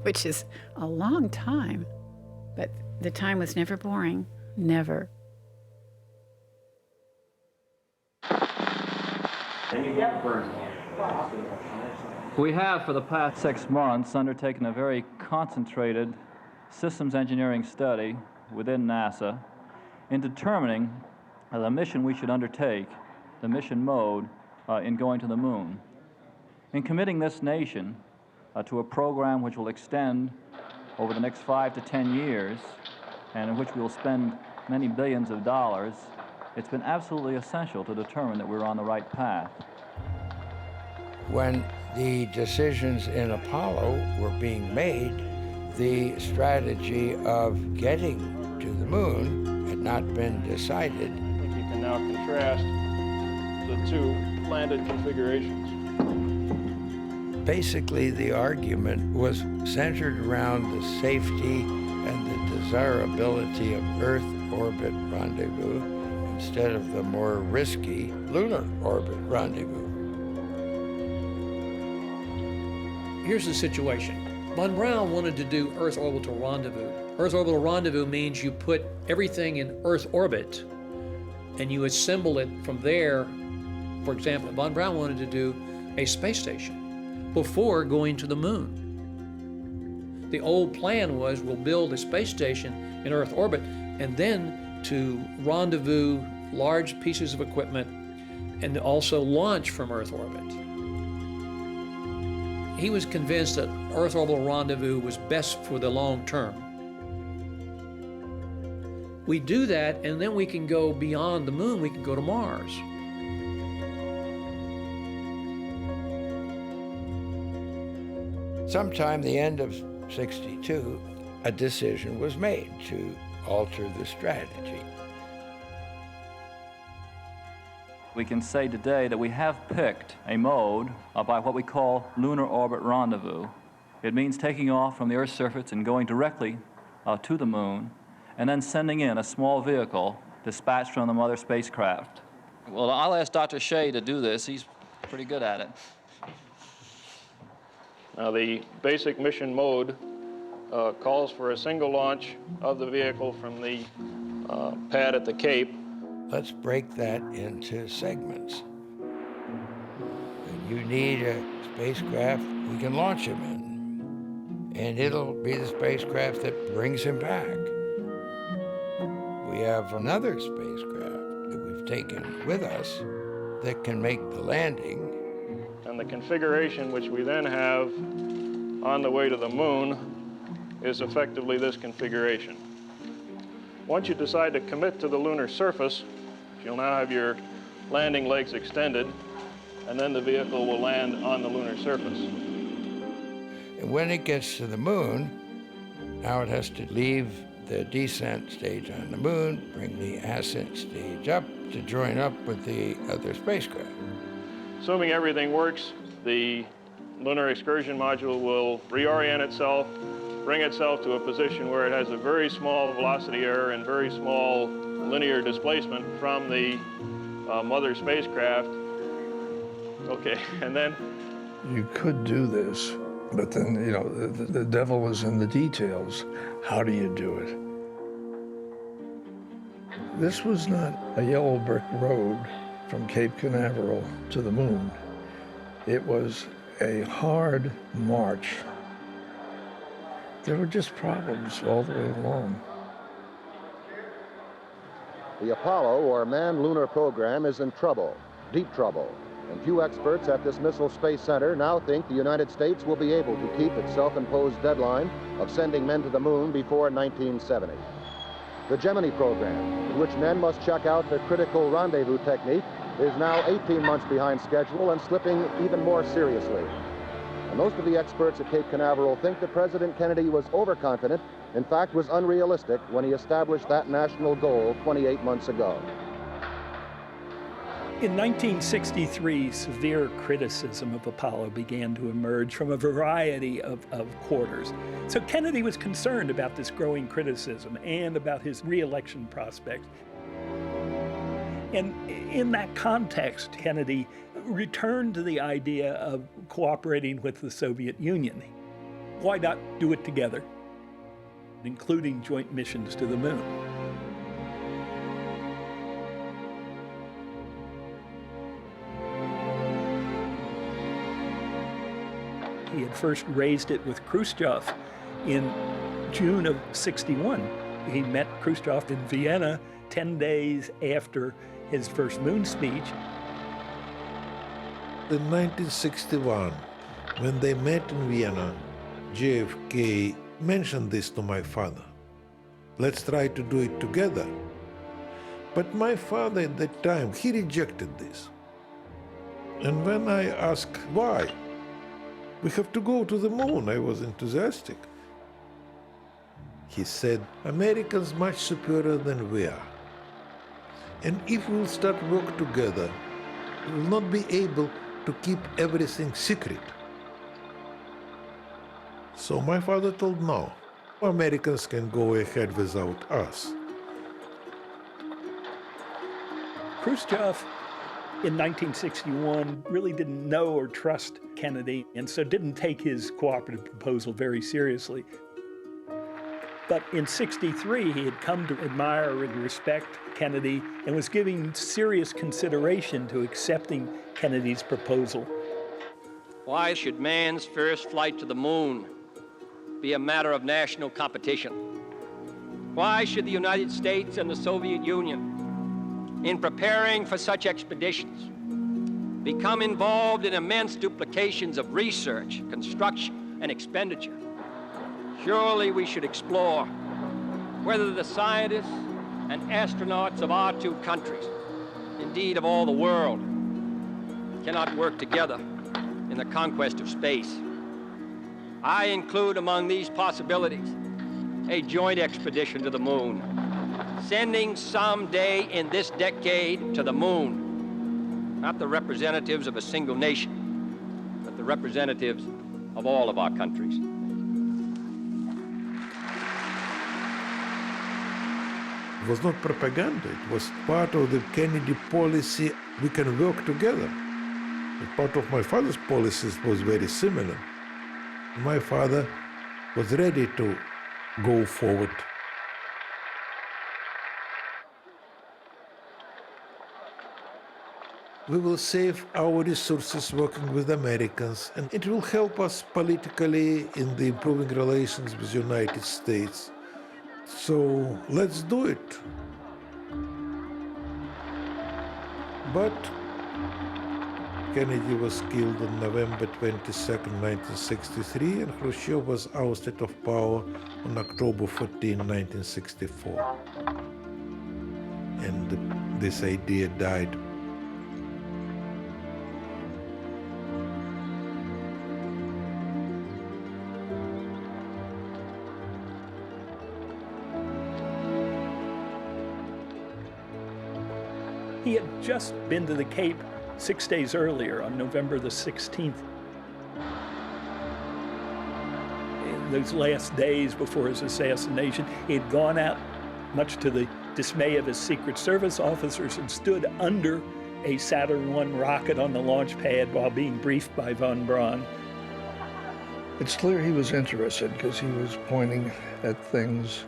which is a long time. But the time was never boring, never. We have, for the past 6 months, undertaken a very concentrated systems engineering study within NASA in determining the mission we should undertake, the mission mode, in going to the moon. In committing this nation to a program which will extend over the next 5 to 10 years, and in which we will spend many billions of dollars, it's been absolutely essential to determine that we're on the right path. When the decisions in Apollo were being made, the strategy of getting to the moon had not been decided. I think you can now contrast the two landed configurations. Basically, the argument was centered around the safety and the desirability of Earth orbit rendezvous instead of the more risky lunar orbit rendezvous. Here's the situation. Von Braun wanted to do Earth orbital rendezvous. Earth orbital rendezvous means you put everything in Earth orbit and you assemble it from there. For example, Von Braun wanted to do a space station before going to the moon. The old plan was we'll build a space station in Earth orbit and then to rendezvous large pieces of equipment and also launch from Earth orbit. He was convinced that Earth orbital rendezvous was best for the long term. We do that, and then we can go beyond the moon, we can go to Mars. Sometime the end of '62, a decision was made to alter the strategy. We can say today that we have picked a mode by what we call lunar orbit rendezvous. It means taking off from the Earth's surface and going directly to the moon, and then sending in a small vehicle dispatched from the mother spacecraft. Well, I'll ask Dr. Shea to do this. He's pretty good at it. Now, the basic mission mode calls for a single launch of the vehicle from the pad at the Cape. Let's break that into segments. You need a spacecraft we can launch him in, and it'll be the spacecraft that brings him back. We have another spacecraft that we've taken with us that can make the landing. And the configuration which we then have on the way to the moon is effectively this configuration. Once you decide to commit to the lunar surface, you'll now have your landing legs extended, and then the vehicle will land on the lunar surface. And when it gets to the moon, now it has to leave the descent stage on the moon, bring the ascent stage up to join up with the other spacecraft. Assuming everything works, the lunar excursion module will reorient itself, bring itself to a position where it has a very small velocity error and very small linear displacement from the mother spacecraft. Okay, and then? You could do this, but then, you know, the devil was in the details. How do you do it? This was not a yellow brick road from Cape Canaveral to the moon. It was a hard march. There were just problems all the way along. The Apollo, or manned lunar program, is in trouble, deep trouble. And few experts at this Missile Space Center now think the United States will be able to keep its self-imposed deadline of sending men to the moon before 1970. The Gemini program, in which men must check out the critical rendezvous technique, is now 18 months behind schedule and slipping even more seriously. And most of the experts at Cape Canaveral think that President Kennedy was overconfident, in fact was unrealistic when he established that national goal 28 months ago. In 1963, severe criticism of Apollo began to emerge from a variety of quarters. So Kennedy was concerned about this growing criticism and about his re-election prospects. And in that context, Kennedy returned to the idea of cooperating with the Soviet Union. Why not do it together, including joint missions to the moon? He had first raised it with Khrushchev in June of '61. He met Khrushchev in Vienna 10 days after his first moon speech. In 1961, when they met in Vienna, JFK mentioned this to my father. Let's try to do it together. But my father at that time, he rejected this. And when I asked why, we have to go to the moon, I was enthusiastic. He said, Americans much superior than we are. And if we will start work together, we will not be able to keep everything secret. So my father told no, Americans can go ahead without us. Khrushchev in 1961 really didn't know or trust Kennedy, and so didn't take his cooperative proposal very seriously. But in '63, he had come to admire and respect Kennedy and was giving serious consideration to accepting Kennedy's proposal. Why should man's first flight to the moon be a matter of national competition? Why should the United States and the Soviet Union, in preparing for such expeditions, become involved in immense duplications of research, construction, and expenditure? Surely we should explore whether the scientists and astronauts of our two countries, indeed of all the world, cannot work together in the conquest of space. I include among these possibilities a joint expedition to the moon, sending someday in this decade to the moon, not the representatives of a single nation, but the representatives of all of our countries. It was not propaganda, it was part of the Kennedy policy, we can work together. But part of my father's policies was very similar. My father was ready to go forward. We will save our resources working with Americans, and it will help us politically in the improving relations with the United States. So let's do it. But Kennedy was killed on November 22, 1963, and Khrushchev was ousted of power on October 14, 1964. And this idea died. He had just been to the Cape 6 days earlier on November the 16th. In those last days before his assassination, he had gone out, much to the dismay of his Secret Service officers, and stood under a Saturn I rocket on the launch pad while being briefed by von Braun. It's clear he was interested because he was pointing at things,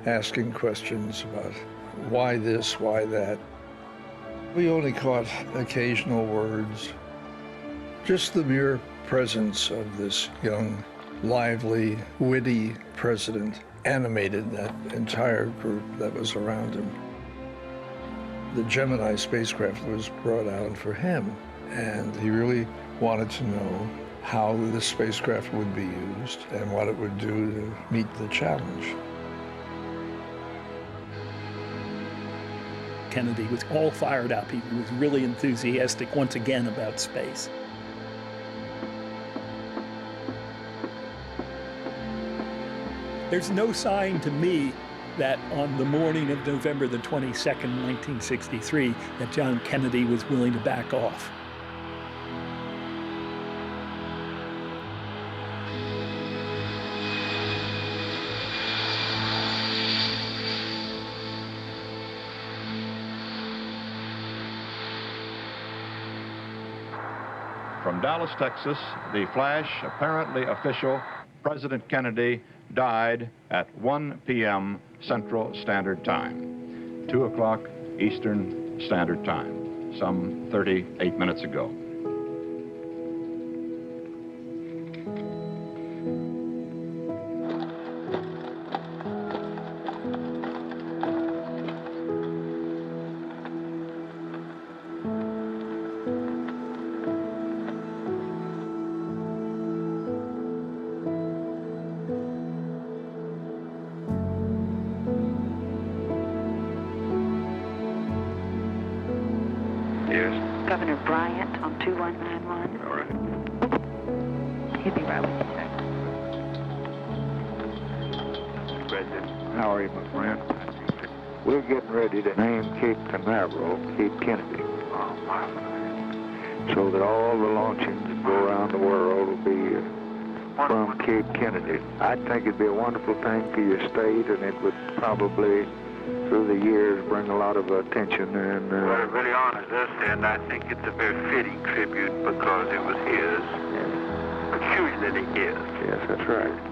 asking questions about why this, why that. We only caught occasional words. Just the mere presence of this young, lively, witty president animated that entire group that was around him. The Gemini spacecraft was brought out for him, and he really wanted to know how the spacecraft would be used and what it would do to meet the challenge. Kennedy was all fired up. He was really enthusiastic once again about space. There's no sign to me that on the morning of November the 22nd, 1963, that John Kennedy was willing to back off. From Dallas, Texas, the flash, apparently official, President Kennedy died at 1 p.m. Central Standard Time, 2 o'clock Eastern Standard Time, some 38 minutes ago. Governor Bryant on 2191. All right. He'll be right with you, sir. President, how are you, my friend? We're getting ready to name Cape Canaveral Cape Kennedy. Oh, my God. So that all the launchings that go around the world will be from Cape Kennedy. I think it'd be a wonderful thing for your state, and it would probably, through the years, bring a lot of attention. And well, it really honors us, and I think it's a very fitting tribute because it was his, peculiarly his. Yes, that's right.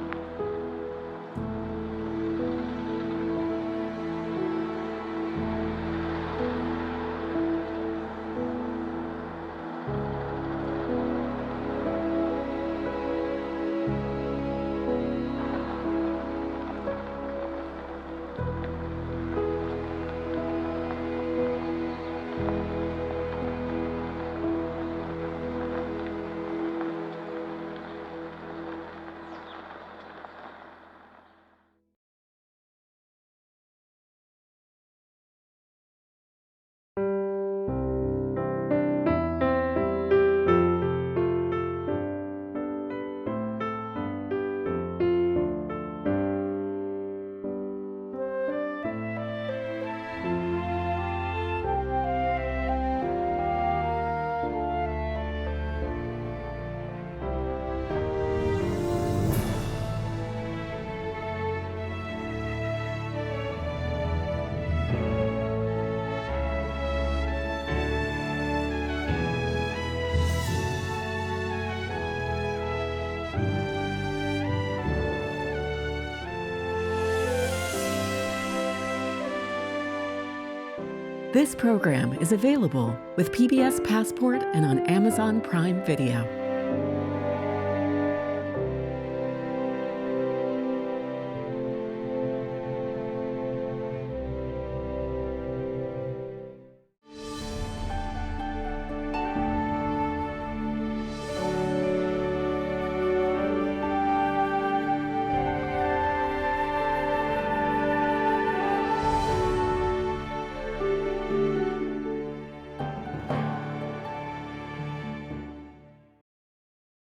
This program is available with PBS Passport and on Amazon Prime Video.